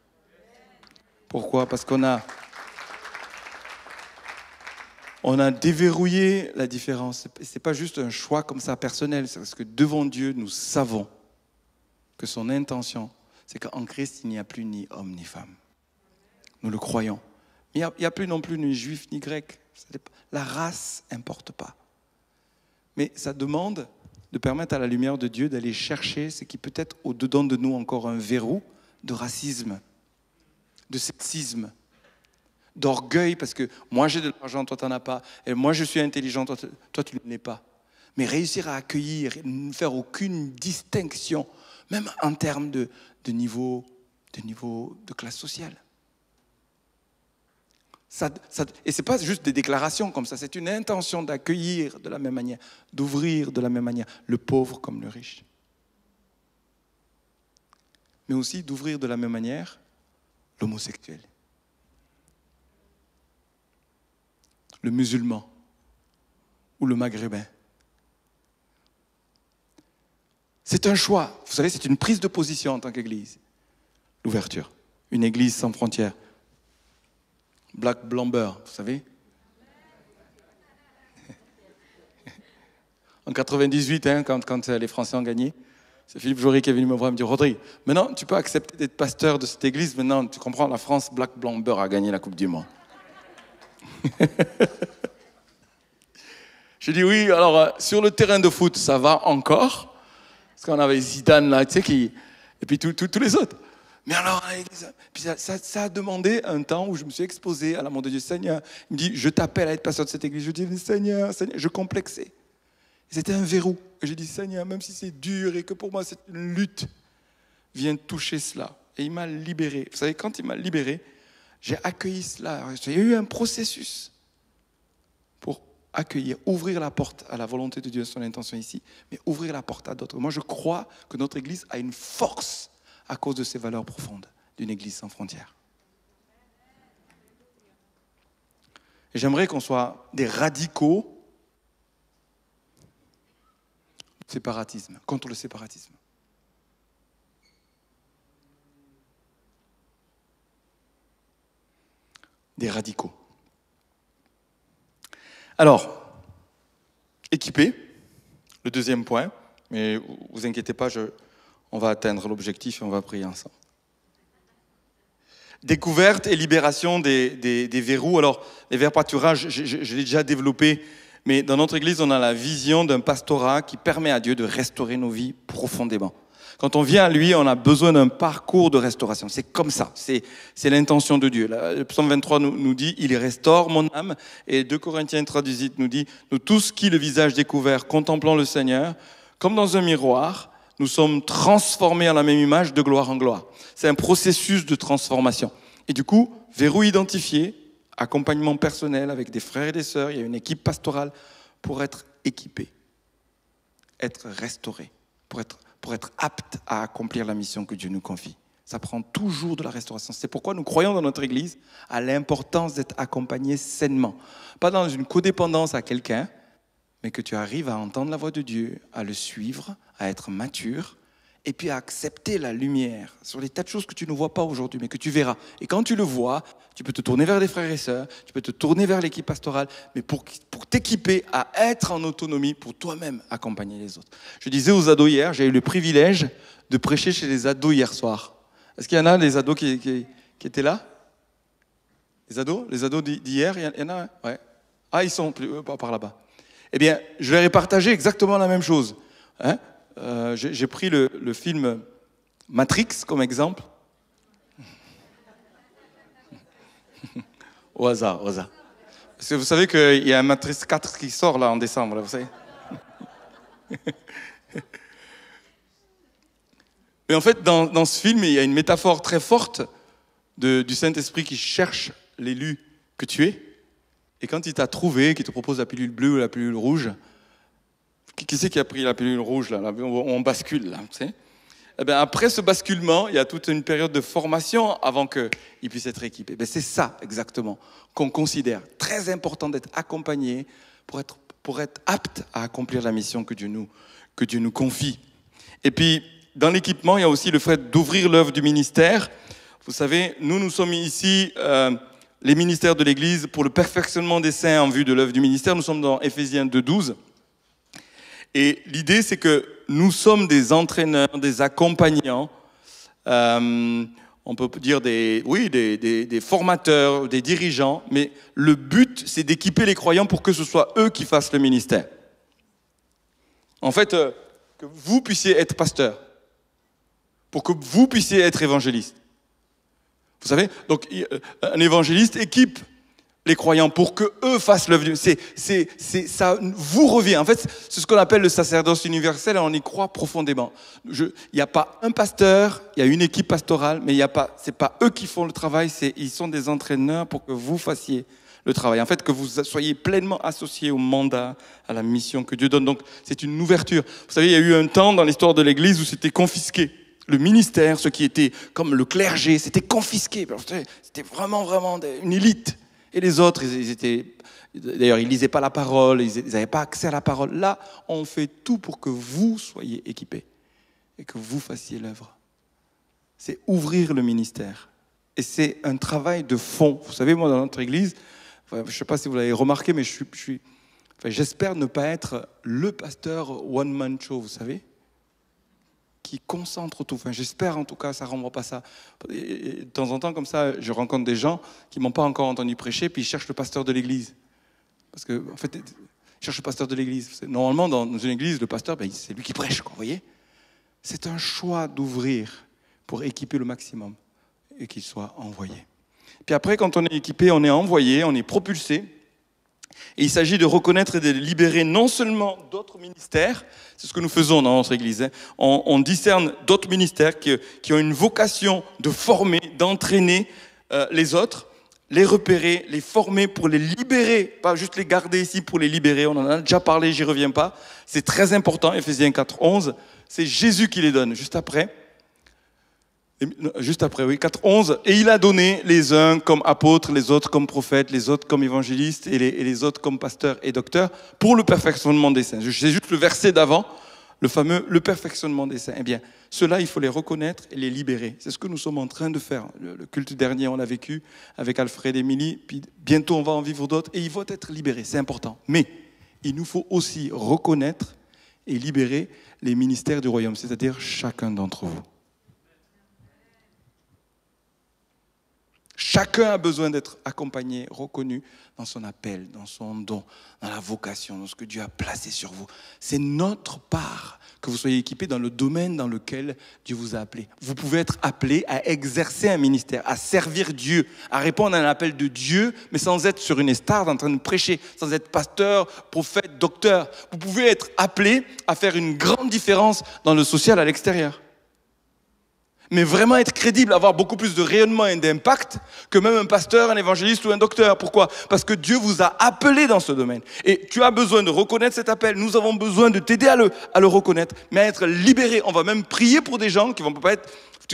Pourquoi? Parce qu'on a déverrouillé la différence. Ce n'est pas juste un choix comme ça personnel, c'est parce que devant Dieu, nous savons que son intention, c'est qu'en Christ, il n'y a plus ni homme ni femme. Nous le croyons. Mais il n'y a plus non plus ni juif ni grec. La race n'importe pas. Mais ça demande de permettre à la lumière de Dieu d'aller chercher ce qui peut être au-dedans de nous encore un verrou de racisme, de sexisme, d'orgueil, parce que moi j'ai de l'argent, toi tu n'en as pas, et moi je suis intelligent, toi tu ne l'es pas. Mais réussir à accueillir, ne faire aucune distinction, même en termes de niveau de classe sociale. Et ce n'est pas juste des déclarations comme ça, c'est une intention d'accueillir de la même manière, d'ouvrir de la même manière, le pauvre comme le riche. Mais aussi d'ouvrir de la même manière l'homosexuel, le musulman ou le maghrébin. C'est un choix, vous savez, c'est une prise de position en tant qu'église. L'ouverture, une église sans frontières. Black Blamber, vous savez. En 98, quand les Français ont gagné, c'est Philippe Jory qui est venu me voir et me dire « Rodrigue, maintenant tu peux accepter d'être pasteur de cette église, maintenant tu comprends, la France, Black Blamber a gagné la Coupe du Monde. » J'ai dit oui, alors sur le terrain de foot, ça va encore, parce qu'on avait Zidane là, tu sais, et puis tous les autres. Mais alors, puis ça a demandé un temps où je me suis exposé à l'amour de Dieu. Seigneur, il me dit, je t'appelle à être pasteur de cette église. Je dis, Seigneur, je complexais. Et c'était un verrou. Et j'ai dit, Seigneur, même si c'est dur et que pour moi c'est une lutte, viens toucher cela. Et il m'a libéré. Vous savez, quand il m'a libéré, j'ai accueilli cela. Il y a eu un processus pour accueillir, ouvrir la porte à la volonté de Dieu, son intention ici, mais ouvrir la porte à d'autres. Moi, je crois que notre église a une force à cause de ces valeurs profondes d'une église sans frontières. Et j'aimerais qu'on soit des radicaux du séparatisme, contre le séparatisme. Des radicaux. Alors, équipés, le deuxième point, mais vous inquiétez pas, on va atteindre l'objectif et on va prier ensemble. Découverte et libération des verrous. Alors, les verres pâturages, je l'ai déjà développé, mais dans notre église, on a la vision d'un pastorat qui permet à Dieu de restaurer nos vies profondément. Quand on vient à lui, on a besoin d'un parcours de restauration. C'est comme ça, c'est l'intention de Dieu. Le psaume 23 nous dit, il restaure mon âme. Et 2 Corinthiens 3,18 nous dit, nous tous qui, le visage découvert, contemplons le Seigneur, comme dans un miroir, nous sommes transformés à la même image de gloire en gloire. C'est un processus de transformation. Et du coup, verrou identifié, accompagnement personnel avec des frères et des sœurs, il y a une équipe pastorale pour être équipé, être restauré, pour être apte à accomplir la mission que Dieu nous confie. Ça prend toujours de la restauration. C'est pourquoi nous croyons dans notre Église à l'importance d'être accompagné sainement. Pas dans une codépendance à quelqu'un, mais que tu arrives à entendre la voix de Dieu, à le suivre, à être mature, et puis à accepter la lumière sur les tas de choses que tu ne vois pas aujourd'hui, mais que tu verras. Et quand tu le vois, tu peux te tourner vers des frères et sœurs, tu peux te tourner vers l'équipe pastorale, mais pour t'équiper à être en autonomie, pour toi-même accompagner les autres. Je disais aux ados hier, j'ai eu le privilège de prêcher chez les ados hier soir. Est-ce qu'il y en a des ados qui étaient là? Les ados d'hier, il y en a? Ouais. Ah, ils sont par là-bas. Eh bien, je leur ai partagé exactement la même chose. Hein? J'ai pris le film Matrix comme exemple. Au hasard. Parce que vous savez qu'il y a un Matrix 4 qui sort là en décembre, là, vous savez. Mais en fait, dans ce film, il y a une métaphore très forte du Saint-Esprit qui cherche l'élu que tu es. Et quand il t'a trouvé, qu'il te propose la pilule bleue ou la pilule rouge, qui c'est qui a pris la pilule rouge là, on bascule là, tu sais. Eh bien, après ce basculement, il y a toute une période de formation avant qu'il puisse être équipé. Ben, c'est ça exactement qu'on considère très important d'être accompagné pour être apte à accomplir la mission que Dieu nous confie. Et puis, dans l'équipement, il y a aussi le fait d'ouvrir l'œuvre du ministère. Vous savez, nous sommes ici, les ministères de l'Église, pour le perfectionnement des saints en vue de l'œuvre du ministère. Nous sommes dans Éphésiens 2,12. Et l'idée, c'est que nous sommes des entraîneurs, des accompagnants, on peut dire des formateurs, des dirigeants, mais le but, c'est d'équiper les croyants pour que ce soit eux qui fassent le ministère. En fait, que vous puissiez être pasteur, pour que vous puissiez être évangéliste. Vous savez, donc un évangéliste équipe les croyants pour que eux fassent l'œuvre. Ça vous revient. En fait, c'est ce qu'on appelle le sacerdoce universel et on y croit profondément. Il n'y a pas un pasteur, il y a une équipe pastorale, mais c'est pas eux qui font le travail, ils sont des entraîneurs pour que vous fassiez le travail. En fait, que vous soyez pleinement associés au mandat, à la mission que Dieu donne. Donc, c'est une ouverture. Vous savez, il y a eu un temps dans l'histoire de l'Église où c'était confisqué. Le ministère, ce qui était comme le clergé, c'était confisqué. C'était vraiment une élite. Et les autres, d'ailleurs, ils lisaient pas la parole, ils n'avaient pas accès à la parole. Là, on fait tout pour que vous soyez équipés et que vous fassiez l'œuvre. C'est ouvrir le ministère. Et c'est un travail de fond. Vous savez, moi, dans notre église, je ne sais pas si vous l'avez remarqué, mais j'espère ne pas être le pasteur one-man show, vous savez, qui concentre tout. J'espère en tout cas, ça ne renvoie pas ça. Et de temps en temps, comme ça, je rencontre des gens qui ne m'ont pas encore entendu prêcher, puis ils cherchent le pasteur de l'église. Parce que, en fait, ils cherchent le pasteur de l'église. Normalement, dans une église, le pasteur, c'est lui qui prêche, vous voyez. C'est un choix d'ouvrir pour équiper le maximum et qu'il soit envoyé. Puis après, quand on est équipé, on est envoyé, on est propulsé. Et il s'agit de reconnaître et de libérer non seulement d'autres ministères, c'est ce que nous faisons dans notre église, hein. On discerne d'autres ministères qui ont une vocation de former, d'entraîner les autres, les repérer, les former pour les libérer, pas juste les garder ici pour les libérer, on en a déjà parlé, j'y reviens pas, c'est très important, Éphésiens 4,11, c'est Jésus qui les donne, juste après, oui, 4,11, et il a donné les uns comme apôtres, les autres comme prophètes, les autres comme évangélistes et les autres comme pasteurs et docteurs pour le perfectionnement des saints. C'est juste le verset d'avant, le fameux le perfectionnement des saints. Eh bien, ceux-là, il faut les reconnaître et les libérer. C'est ce que nous sommes en train de faire. Le culte dernier, on l'a vécu avec Alfred et Émilie, puis bientôt on va en vivre d'autres et ils vont être libérés, c'est important. Mais il nous faut aussi reconnaître et libérer les ministères du royaume, c'est-à-dire chacun d'entre vous. Chacun a besoin d'être accompagné, reconnu dans son appel, dans son don, dans la vocation, dans ce que Dieu a placé sur vous. C'est notre part que vous soyez équipés dans le domaine dans lequel Dieu vous a appelé. Vous pouvez être appelé à exercer un ministère, à servir Dieu, à répondre à un appel de Dieu, mais sans être sur une estrade en train de prêcher, sans être pasteur, prophète, docteur. Vous pouvez être appelé à faire une grande différence dans le social à l'extérieur. Mais vraiment être crédible, avoir beaucoup plus de rayonnement et d'impact que même un pasteur, un évangéliste ou un docteur. Pourquoi ? Parce que Dieu vous a appelé dans ce domaine. Et tu as besoin de reconnaître cet appel. Nous avons besoin de t'aider à le reconnaître, mais à être libéré. On va même prier pour des gens qui vont pas être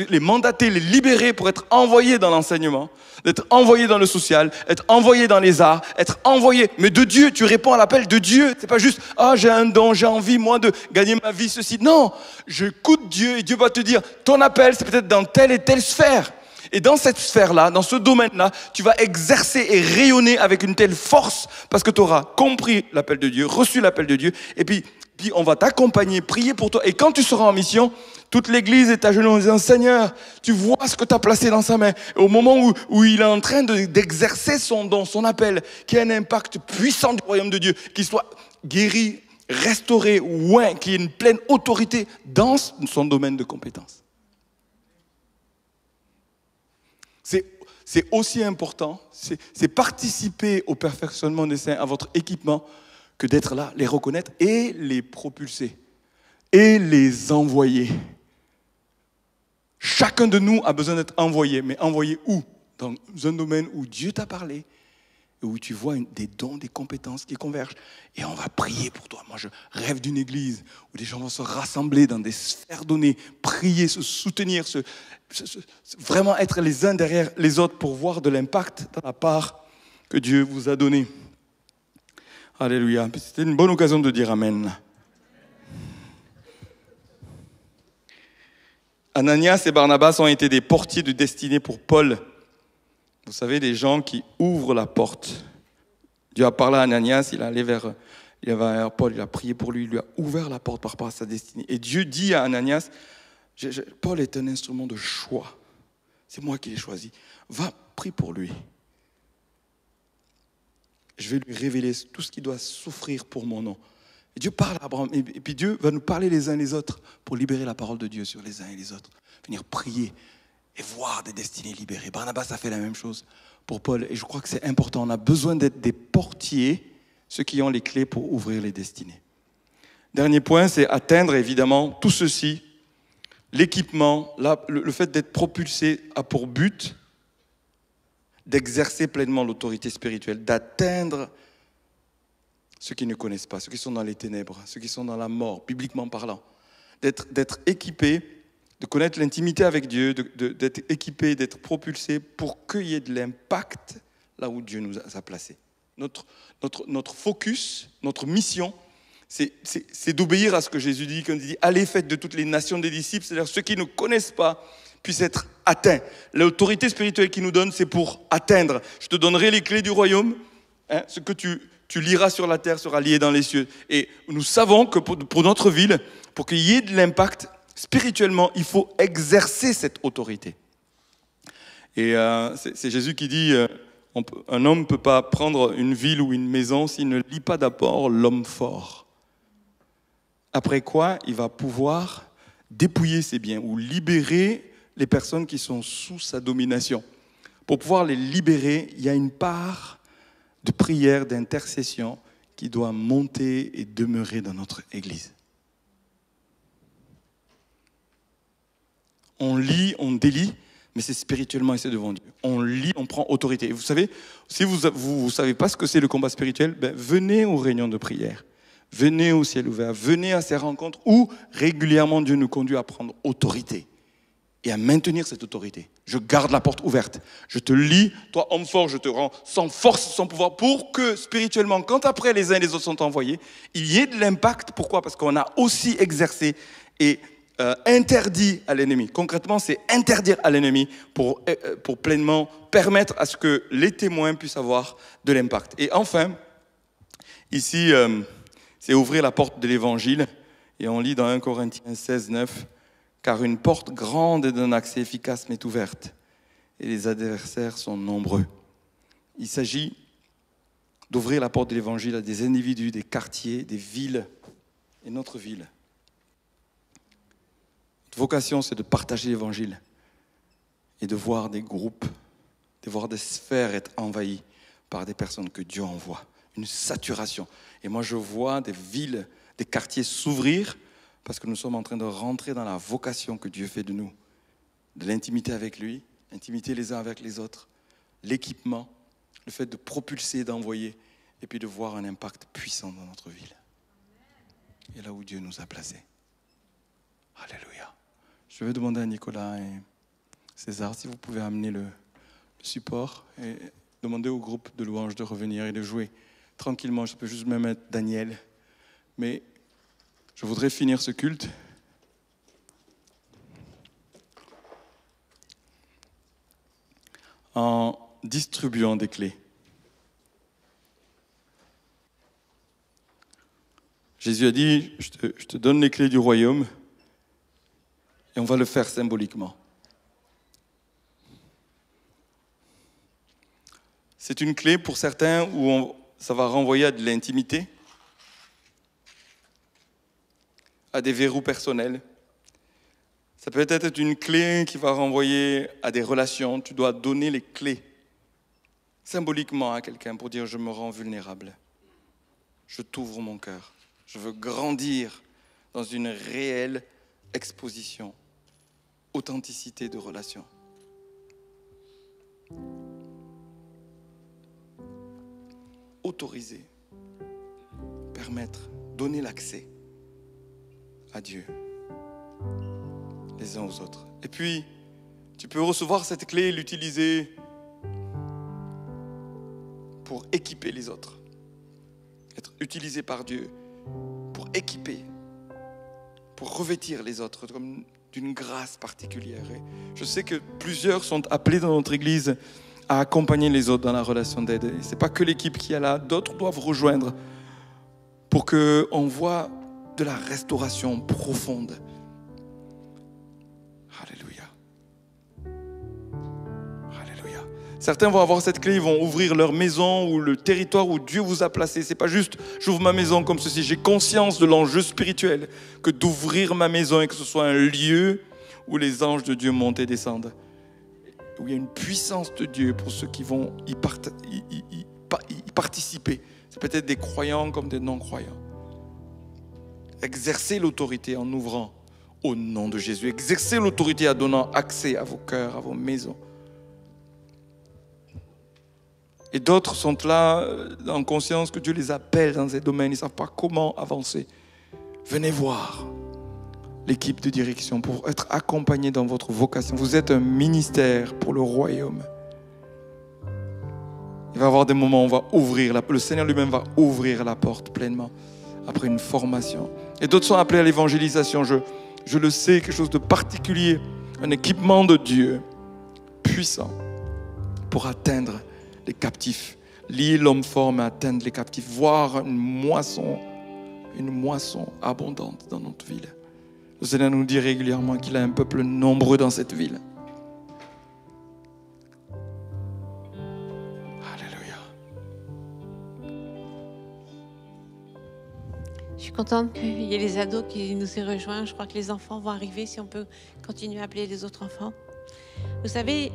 les mandater, les libérer pour être envoyés dans l'enseignement, d'être envoyés dans le social, être envoyés dans les arts, être envoyés. Mais de Dieu, tu réponds à l'appel de Dieu. C'est pas juste, j'ai un don, j'ai envie, moi, de gagner ma vie, ceci. Non, j'écoute Dieu et Dieu va te dire, ton appel, c'est peut-être dans telle et telle sphère. Et dans cette sphère-là, dans ce domaine-là, tu vas exercer et rayonner avec une telle force parce que tu auras compris l'appel de Dieu, reçu l'appel de Dieu, et puis on va t'accompagner, prier pour toi. Et quand tu seras en mission, toute l'église est à genoux en disant, Seigneur, tu vois ce que tu as placé dans sa main. Et au moment où il est en train d'exercer son don, son appel, qui a un impact puissant du royaume de Dieu, qu'il soit guéri, restauré, oint, qu'il ait une pleine autorité dans son domaine de compétence. C'est aussi important, c'est participer au perfectionnement des saints, à votre équipement, que d'être là, les reconnaître et les propulser et les envoyer. Chacun de nous a besoin d'être envoyé, mais envoyé où ? Dans un domaine où Dieu t'a parlé, et où tu vois des dons, des compétences qui convergent. Et on va prier pour toi. Moi, je rêve d'une église où des gens vont se rassembler dans des sphères données, prier, se soutenir, vraiment être les uns derrière les autres pour voir de l'impact dans la part que Dieu vous a donnée. Alléluia. C'était une bonne occasion de dire Amen. Ananias et Barnabas ont été des portiers de destinée pour Paul. Vous savez, des gens qui ouvrent la porte. Dieu a parlé à Ananias, il est allé vers Paul, il a prié pour lui, il lui a ouvert la porte par rapport à sa destinée. Et Dieu dit à Ananias, Paul est un instrument de choix. C'est moi qui l'ai choisi. Va, prie pour lui. Je vais lui révéler tout ce qu'il doit souffrir pour mon nom. Et Dieu parle à Abraham. Et puis Dieu va nous parler les uns les autres pour libérer la parole de Dieu sur les uns et les autres. Venir prier et voir des destinées libérées. Barnabas a fait la même chose pour Paul. Et je crois que c'est important. On a besoin d'être des portiers, ceux qui ont les clés pour ouvrir les destinées. Dernier point, c'est atteindre évidemment tout ceci. L'équipement, le fait d'être propulsé a pour but d'exercer pleinement l'autorité spirituelle, d'atteindre ceux qui ne connaissent pas, ceux qui sont dans les ténèbres, ceux qui sont dans la mort, bibliquement parlant. D'être équipé, de connaître l'intimité avec Dieu, d'être équipé, d'être propulsé pour qu'il y ait de l'impact là où Dieu nous a placés. Notre focus, notre mission, c'est d'obéir à ce que Jésus dit quand il dit « Allez, faites de toutes les nations des disciples », c'est-à-dire ceux qui ne connaissent pas puissent être atteints. L'autorité spirituelle qu'il nous donne, c'est pour atteindre. Je te donnerai les clés du royaume. Ce que tu liras sur la terre sera lié dans les cieux. Et nous savons que pour notre ville, pour qu'il y ait de l'impact, spirituellement, il faut exercer cette autorité. Et c'est Jésus qui dit, un homme ne peut pas prendre une ville ou une maison s'il ne lie pas d'abord l'homme fort. Après quoi, il va pouvoir dépouiller ses biens ou libérer les personnes qui sont sous sa domination. Pour pouvoir les libérer, il y a une part de prière, d'intercession qui doit monter et demeurer dans notre Église. On lit, on délie, mais c'est spirituellement et c'est devant Dieu. On lit, on prend autorité. Et vous savez, si vous ne savez pas ce que c'est le combat spirituel, venez aux réunions de prière, venez au ciel ouvert, venez à ces rencontres où régulièrement Dieu nous conduit à prendre autorité et à maintenir cette autorité. Je garde la porte ouverte. Je te lis, toi homme fort, je te rends sans force, sans pouvoir, pour que spirituellement, quand après les uns et les autres sont envoyés, il y ait de l'impact. Pourquoi ? Parce qu'on a aussi exercé et interdit à l'ennemi. Concrètement, c'est interdire à l'ennemi pour pleinement permettre à ce que les témoins puissent avoir de l'impact. Et enfin, ici, c'est ouvrir la porte de l'évangile. Et on lit dans 1 Corinthiens 16, 9, « Car une porte grande et d'un accès efficace m'est ouverte. et les adversaires sont nombreux. Il s'agit d'ouvrir la porte de l'Évangile à des individus, des quartiers, des villes et notre ville. Notre vocation, c'est de partager l'Évangile et de voir des groupes, de voir des sphères être envahies par des personnes que Dieu envoie. Une saturation. Et moi, je vois des villes, des quartiers s'ouvrir parce que nous sommes en train de rentrer dans la vocation que Dieu fait de nous. De l'intimité avec lui, l'intimité les uns avec les autres, l'équipement, le fait de propulser, d'envoyer, et puis de voir un impact puissant dans notre ville. Et là où Dieu nous a placés. Alléluia. Je vais demander à Nicolas et César si vous pouvez amener le support et demander au groupe de louanges de revenir et de jouer tranquillement. Je peux juste même mettre Daniel. Mais je voudrais finir ce culte en distribuant des clés. Jésus a dit, je te donne les clés du royaume et on va le faire symboliquement. C'est une clé pour certains où ça va renvoyer à de l'intimité, à des verrous personnels. Ça peut être une clé qui va renvoyer à des relations. Tu dois donner les clés symboliquement à quelqu'un pour dire « je me rends vulnérable, je t'ouvre mon cœur, je veux grandir dans une réelle exposition, authenticité de relation ». Autoriser, permettre, donner l'accès à Dieu, les uns aux autres. Et puis, tu peux recevoir cette clé et l'utiliser pour équiper les autres. Être utilisé par Dieu pour équiper, pour revêtir les autres comme d'une grâce particulière. Et je sais que plusieurs sont appelés dans notre Église à accompagner les autres dans la relation d'aide. Ce n'est pas que l'équipe qui est là, d'autres doivent rejoindre pour qu'on voit de la restauration profonde. Alléluia. Alléluia. Certains vont avoir cette clé, ils vont ouvrir leur maison ou le territoire où Dieu vous a placé. Ce n'est pas juste j'ouvre ma maison comme ceci. J'ai conscience de l'enjeu spirituel que d'ouvrir ma maison et que ce soit un lieu où les anges de Dieu montent et descendent. Où il y a une puissance de Dieu pour ceux qui vont y participer. C'est peut-être des croyants comme des non-croyants. Exercez l'autorité en ouvrant au nom de Jésus. Exercez l'autorité en donnant accès à vos cœurs, à vos maisons. Et d'autres sont là en conscience que Dieu les appelle dans ces domaines. Ils ne savent pas comment avancer. Venez voir l'équipe de direction pour être accompagné dans votre vocation. Vous êtes un ministère pour le royaume. Il va y avoir des moments où on va ouvrir, le Seigneur lui-même va ouvrir la porte pleinement après une formation. Et d'autres sont appelés à l'évangélisation. Je le sais, quelque chose de particulier, un équipement de Dieu puissant pour atteindre les captifs, lier l'homme fort mais atteindre les captifs, voir une moisson abondante dans notre ville. Le Seigneur nous dit régulièrement qu'il a un peuple nombreux dans cette ville. Alléluia. Je suis contente qu'il y ait les ados qui nous aient rejoints. Je crois que les enfants vont arriver si on peut continuer à appeler les autres enfants. Vous savez,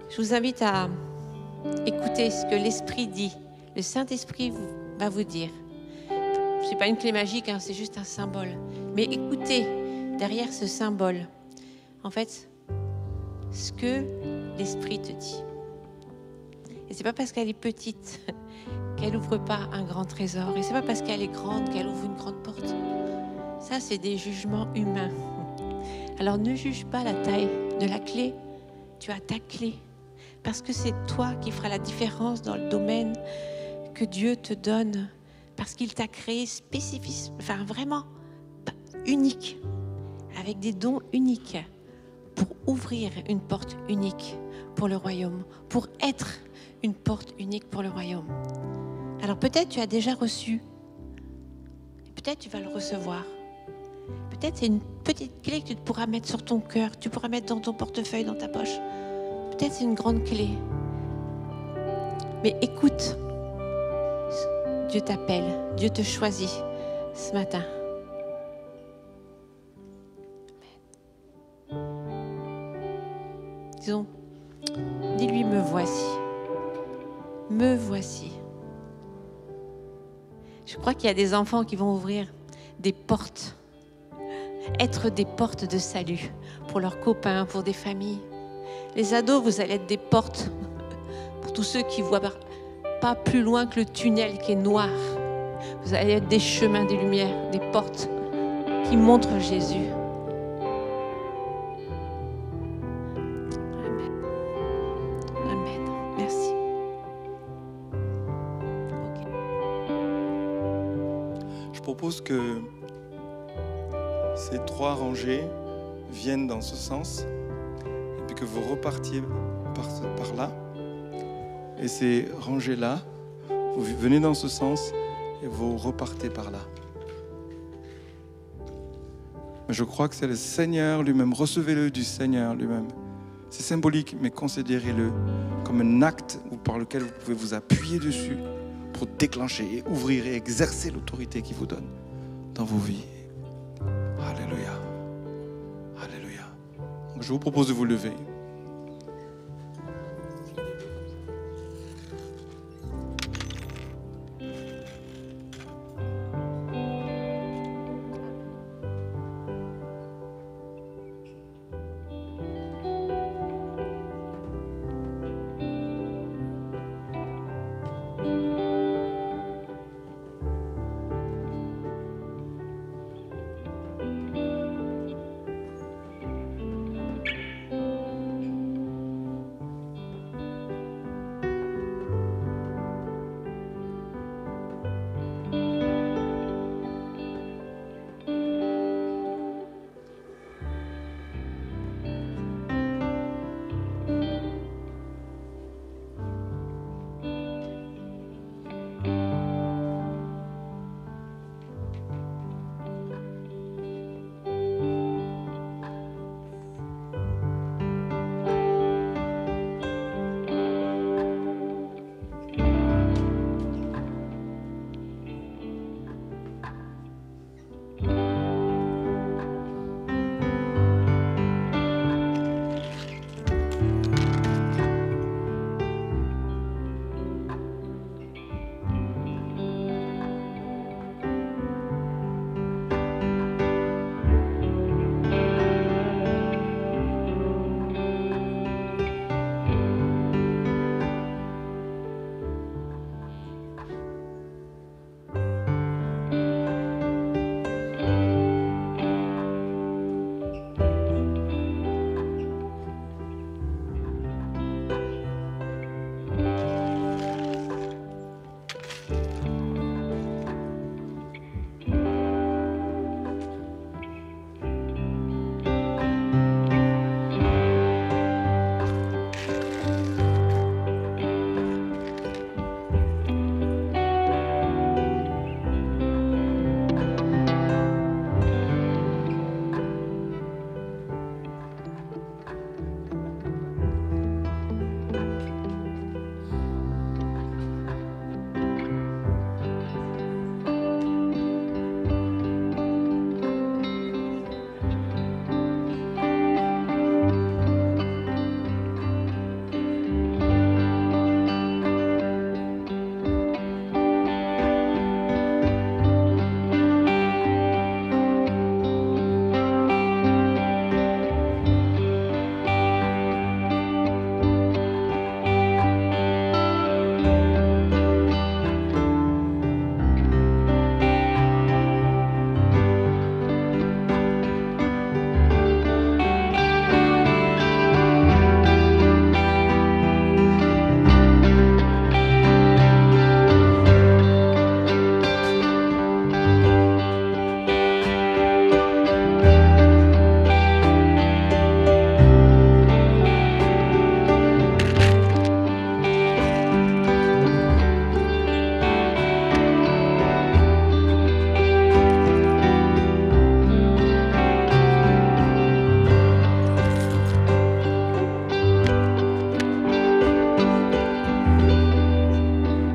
je vous invite à écouter ce que l'Esprit dit. Le Saint-Esprit va vous dire. Ce n'est pas une clé magique, hein, c'est juste un symbole. Mais écoutez derrière ce symbole, en fait, ce que l'Esprit te dit. Et ce n'est pas parce qu'elle est petite qu'elle n'ouvre pas un grand trésor. Et ce n'est pas parce qu'elle est grande qu'elle ouvre une grande porte. Ça, c'est des jugements humains. Alors ne juge pas la taille de la clé. Tu as ta clé. Parce que c'est toi qui feras la différence dans le domaine que Dieu te donne. Parce qu'il t'a créé spécifique, enfin vraiment unique, avec des dons uniques pour ouvrir une porte unique pour le royaume, pour être une porte unique pour le royaume. Alors peut-être tu as déjà reçu, peut-être tu vas le recevoir, Peut-être c'est une petite clé que tu pourras mettre sur ton cœur, que tu pourras mettre dans ton portefeuille, dans ta poche. Peut-être c'est une grande clé. Mais écoute, Dieu t'appelle, Dieu te choisit ce matin. Disons, dis-lui, me voici. Me voici. Je crois qu'il y a des enfants qui vont ouvrir des portes, être des portes de salut pour leurs copains, pour des familles. Les ados, vous allez être des portes pour tous ceux qui ne voient pas plus loin que le tunnel qui est noir. Vous allez être des chemins, des lumières, des portes qui montrent Jésus. Je propose que ces 3 rangées viennent dans ce sens et puis que vous repartiez par là. Et ces rangées-là, vous venez dans ce sens et vous repartez par là. Mais je crois que c'est le Seigneur lui-même. Recevez-le du Seigneur lui-même. C'est symbolique, mais considérez-le comme un acte par lequel vous pouvez vous appuyer dessus pour déclencher et ouvrir et exercer l'autorité qu'il vous donne dans vos vies. Alléluia. Alléluia. Donc je vous propose de vous lever.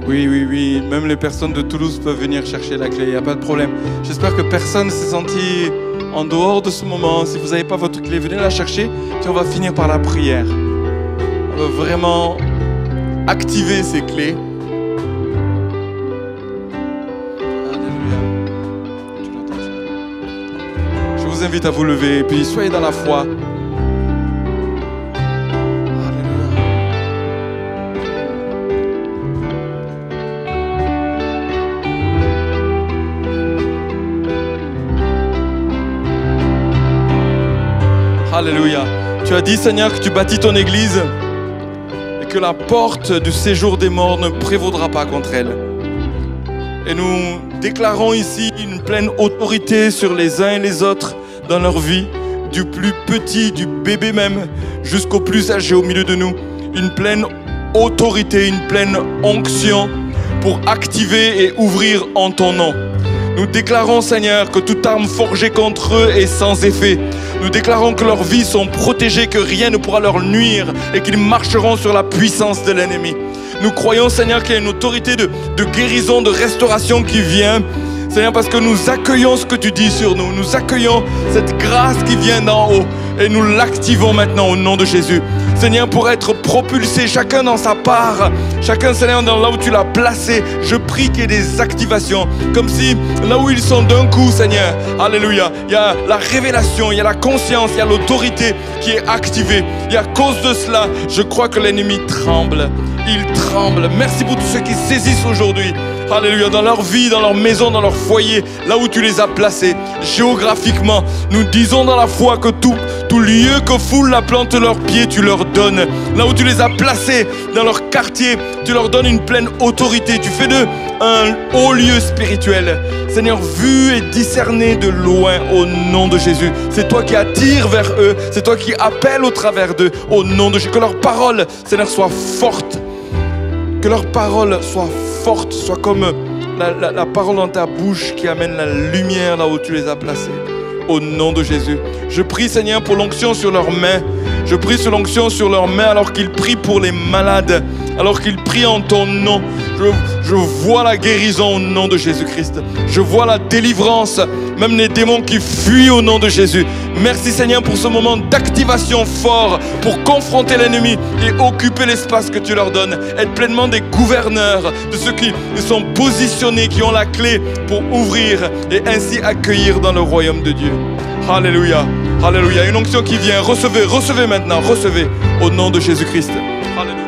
Oui, oui, oui. Même les personnes de Toulouse peuvent venir chercher la clé. Il n'y a pas de problème. J'espère que personne ne s'est senti en dehors de ce moment. Si vous n'avez pas votre clé, venez la chercher. Puis on va finir par la prière. On va vraiment activer ces clés. Alléluia. Je vous invite à vous lever et puis soyez dans la foi. Alléluia. Tu as dit, Seigneur, que tu bâtis ton église et que la porte du séjour des morts ne prévaudra pas contre elle. Et nous déclarons ici une pleine autorité sur les uns et les autres dans leur vie, du plus petit, du bébé même, jusqu'au plus âgé au milieu de nous. Une pleine autorité, une pleine onction pour activer et ouvrir en ton nom. Nous déclarons, Seigneur, que toute arme forgée contre eux est sans effet. Nous déclarons que leurs vies sont protégées, que rien ne pourra leur nuire et qu'ils marcheront sur la puissance de l'ennemi. Nous croyons, Seigneur, qu'il y a une autorité de guérison, de restauration qui vient. Seigneur, parce que nous accueillons ce que tu dis sur nous. Nous accueillons cette grâce qui vient d'en haut et nous l'activons maintenant au nom de Jésus. Seigneur, pour être propulsé, chacun dans sa part, chacun, Seigneur, dans là où tu l'as placé, je prie qu'il y ait des activations, comme si là où ils sont d'un coup, Seigneur, alléluia, il y a la révélation, il y a la conscience, il y a l'autorité qui est activée. Et à cause de cela, je crois que l'ennemi tremble. Il tremble. Merci pour tous ceux qui saisissent aujourd'hui, alléluia, dans leur vie, dans leur maison, dans leur foyer, là où tu les as placés, géographiquement. Nous disons dans la foi que tout lieu que foule la plante de leurs pieds, tu leur donnes. Là où tu les as placés, dans leur quartier, tu leur donnes une pleine autorité. Tu fais d'eux un haut lieu spirituel. Seigneur, vu et discerné de loin au nom de Jésus. C'est toi qui attires vers eux, c'est toi qui appelles au travers d'eux au nom de Jésus. Que leur parole, Seigneur, soit forte. Que leur parole soit forte, soit comme la parole dans ta bouche qui amène la lumière là où tu les as placés. Au nom de Jésus. Je prie, Seigneur, pour l'onction sur leurs mains. Je prie sur l'onction sur leurs mains alors qu'ils prient pour les malades, alors qu'ils prient en ton nom. Je vois la guérison au nom de Jésus-Christ. Je vois la délivrance, même les démons qui fuient au nom de Jésus. Merci, Seigneur, pour ce moment d'activation fort pour confronter l'ennemi et occuper l'espace que tu leur donnes. Être pleinement des gouverneurs de ceux qui sont positionnés, qui ont la clé pour ouvrir et ainsi accueillir dans le royaume de Dieu. Alléluia, alléluia. Une onction qui vient. Recevez, recevez maintenant, recevez au nom de Jésus-Christ. Alléluia.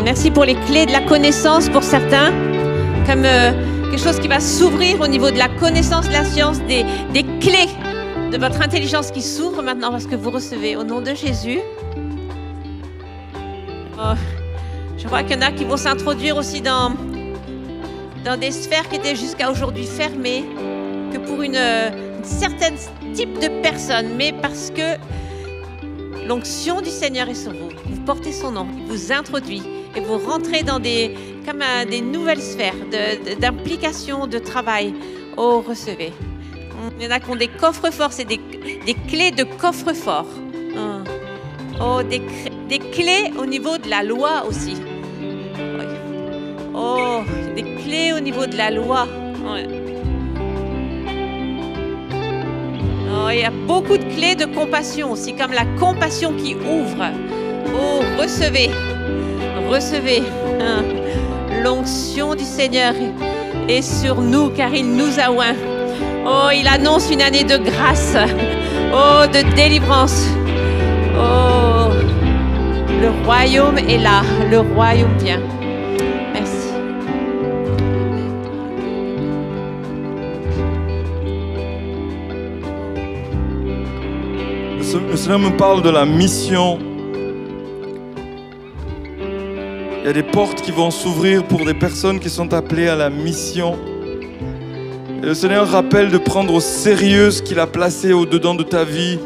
Merci pour les clés de la connaissance pour certains, comme quelque chose qui va s'ouvrir au niveau de la connaissance, de la science, des clés de votre intelligence qui s'ouvrent maintenant parce que vous recevez au nom de Jésus. Oh, je crois qu'il y en a qui vont s'introduire aussi dans des sphères qui étaient jusqu'à aujourd'hui fermées, que pour une certain type de personnes, mais parce que l'onction du Seigneur est sur vous. Vous portez son nom, il vous introduit et vous rentrez dans des nouvelles sphères d'implication, de travail. Oh, recevez. Il y en a qui ont des coffres forts, c'est des clés de coffres forts. Oh, des clés au niveau de la loi aussi. Oh, des clés au niveau de la loi. Ouais. Oh, il y a beaucoup de clés de compassion aussi, comme la compassion qui ouvre. Oh, recevez. Recevez. L'onction du Seigneur est sur nous car il nous a oints. Oh, il annonce une année de grâce. Oh, de délivrance. Oh, le royaume est là. Le royaume vient. Merci. Le Seigneur me parle de la mission. Il y a des portes qui vont s'ouvrir pour des personnes qui sont appelées à la mission. Et le Seigneur rappelle de prendre au sérieux ce qu'il a placé au-dedans de ta vie.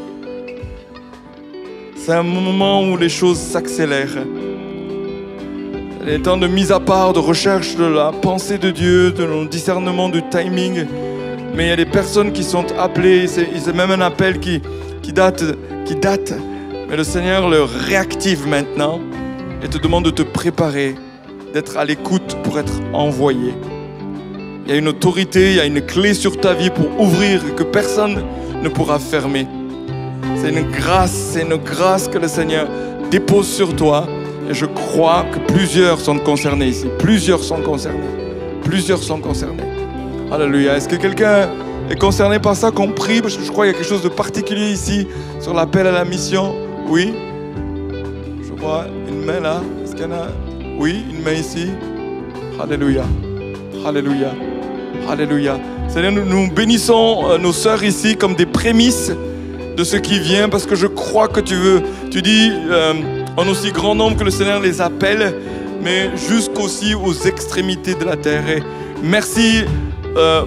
C'est un moment où les choses s'accélèrent. Les temps de mise à part, de recherche de la pensée de Dieu, de nos discernements, du timing. Mais il y a des personnes qui sont appelées, c'est même un appel qui date. Mais le Seigneur le réactive maintenant et te demande de te préparer, d'être à l'écoute pour être envoyé. Il y a une autorité, il y a une clé sur ta vie pour ouvrir et que personne ne pourra fermer. C'est une grâce que le Seigneur dépose sur toi. Et je crois que plusieurs sont concernés ici. Plusieurs sont concernés. Alléluia. Est-ce que quelqu'un est concerné par ça, qu'on prie? Parce que je crois qu'il y a quelque chose de particulier ici sur l'appel à la mission. Oui. Je vois une main là. Est-ce qu'il y en a? Oui, une main ici. Alléluia. Alléluia. Alléluia. Seigneur, nous bénissons nos sœurs ici comme des prémices de ce qui vient, parce que je crois que tu dis en aussi grand nombre que le Seigneur les appelle, mais jusqu'aussi aux extrémités de la terre. Et merci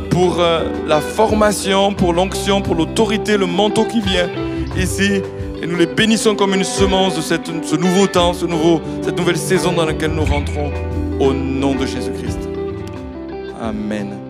pour la formation, pour l'onction, pour l'autorité, le manteau qui vient ici. Et nous les bénissons comme une semence de ce nouveau temps, cette nouvelle saison dans laquelle nous rentrons, au nom de Jésus-Christ. Amen.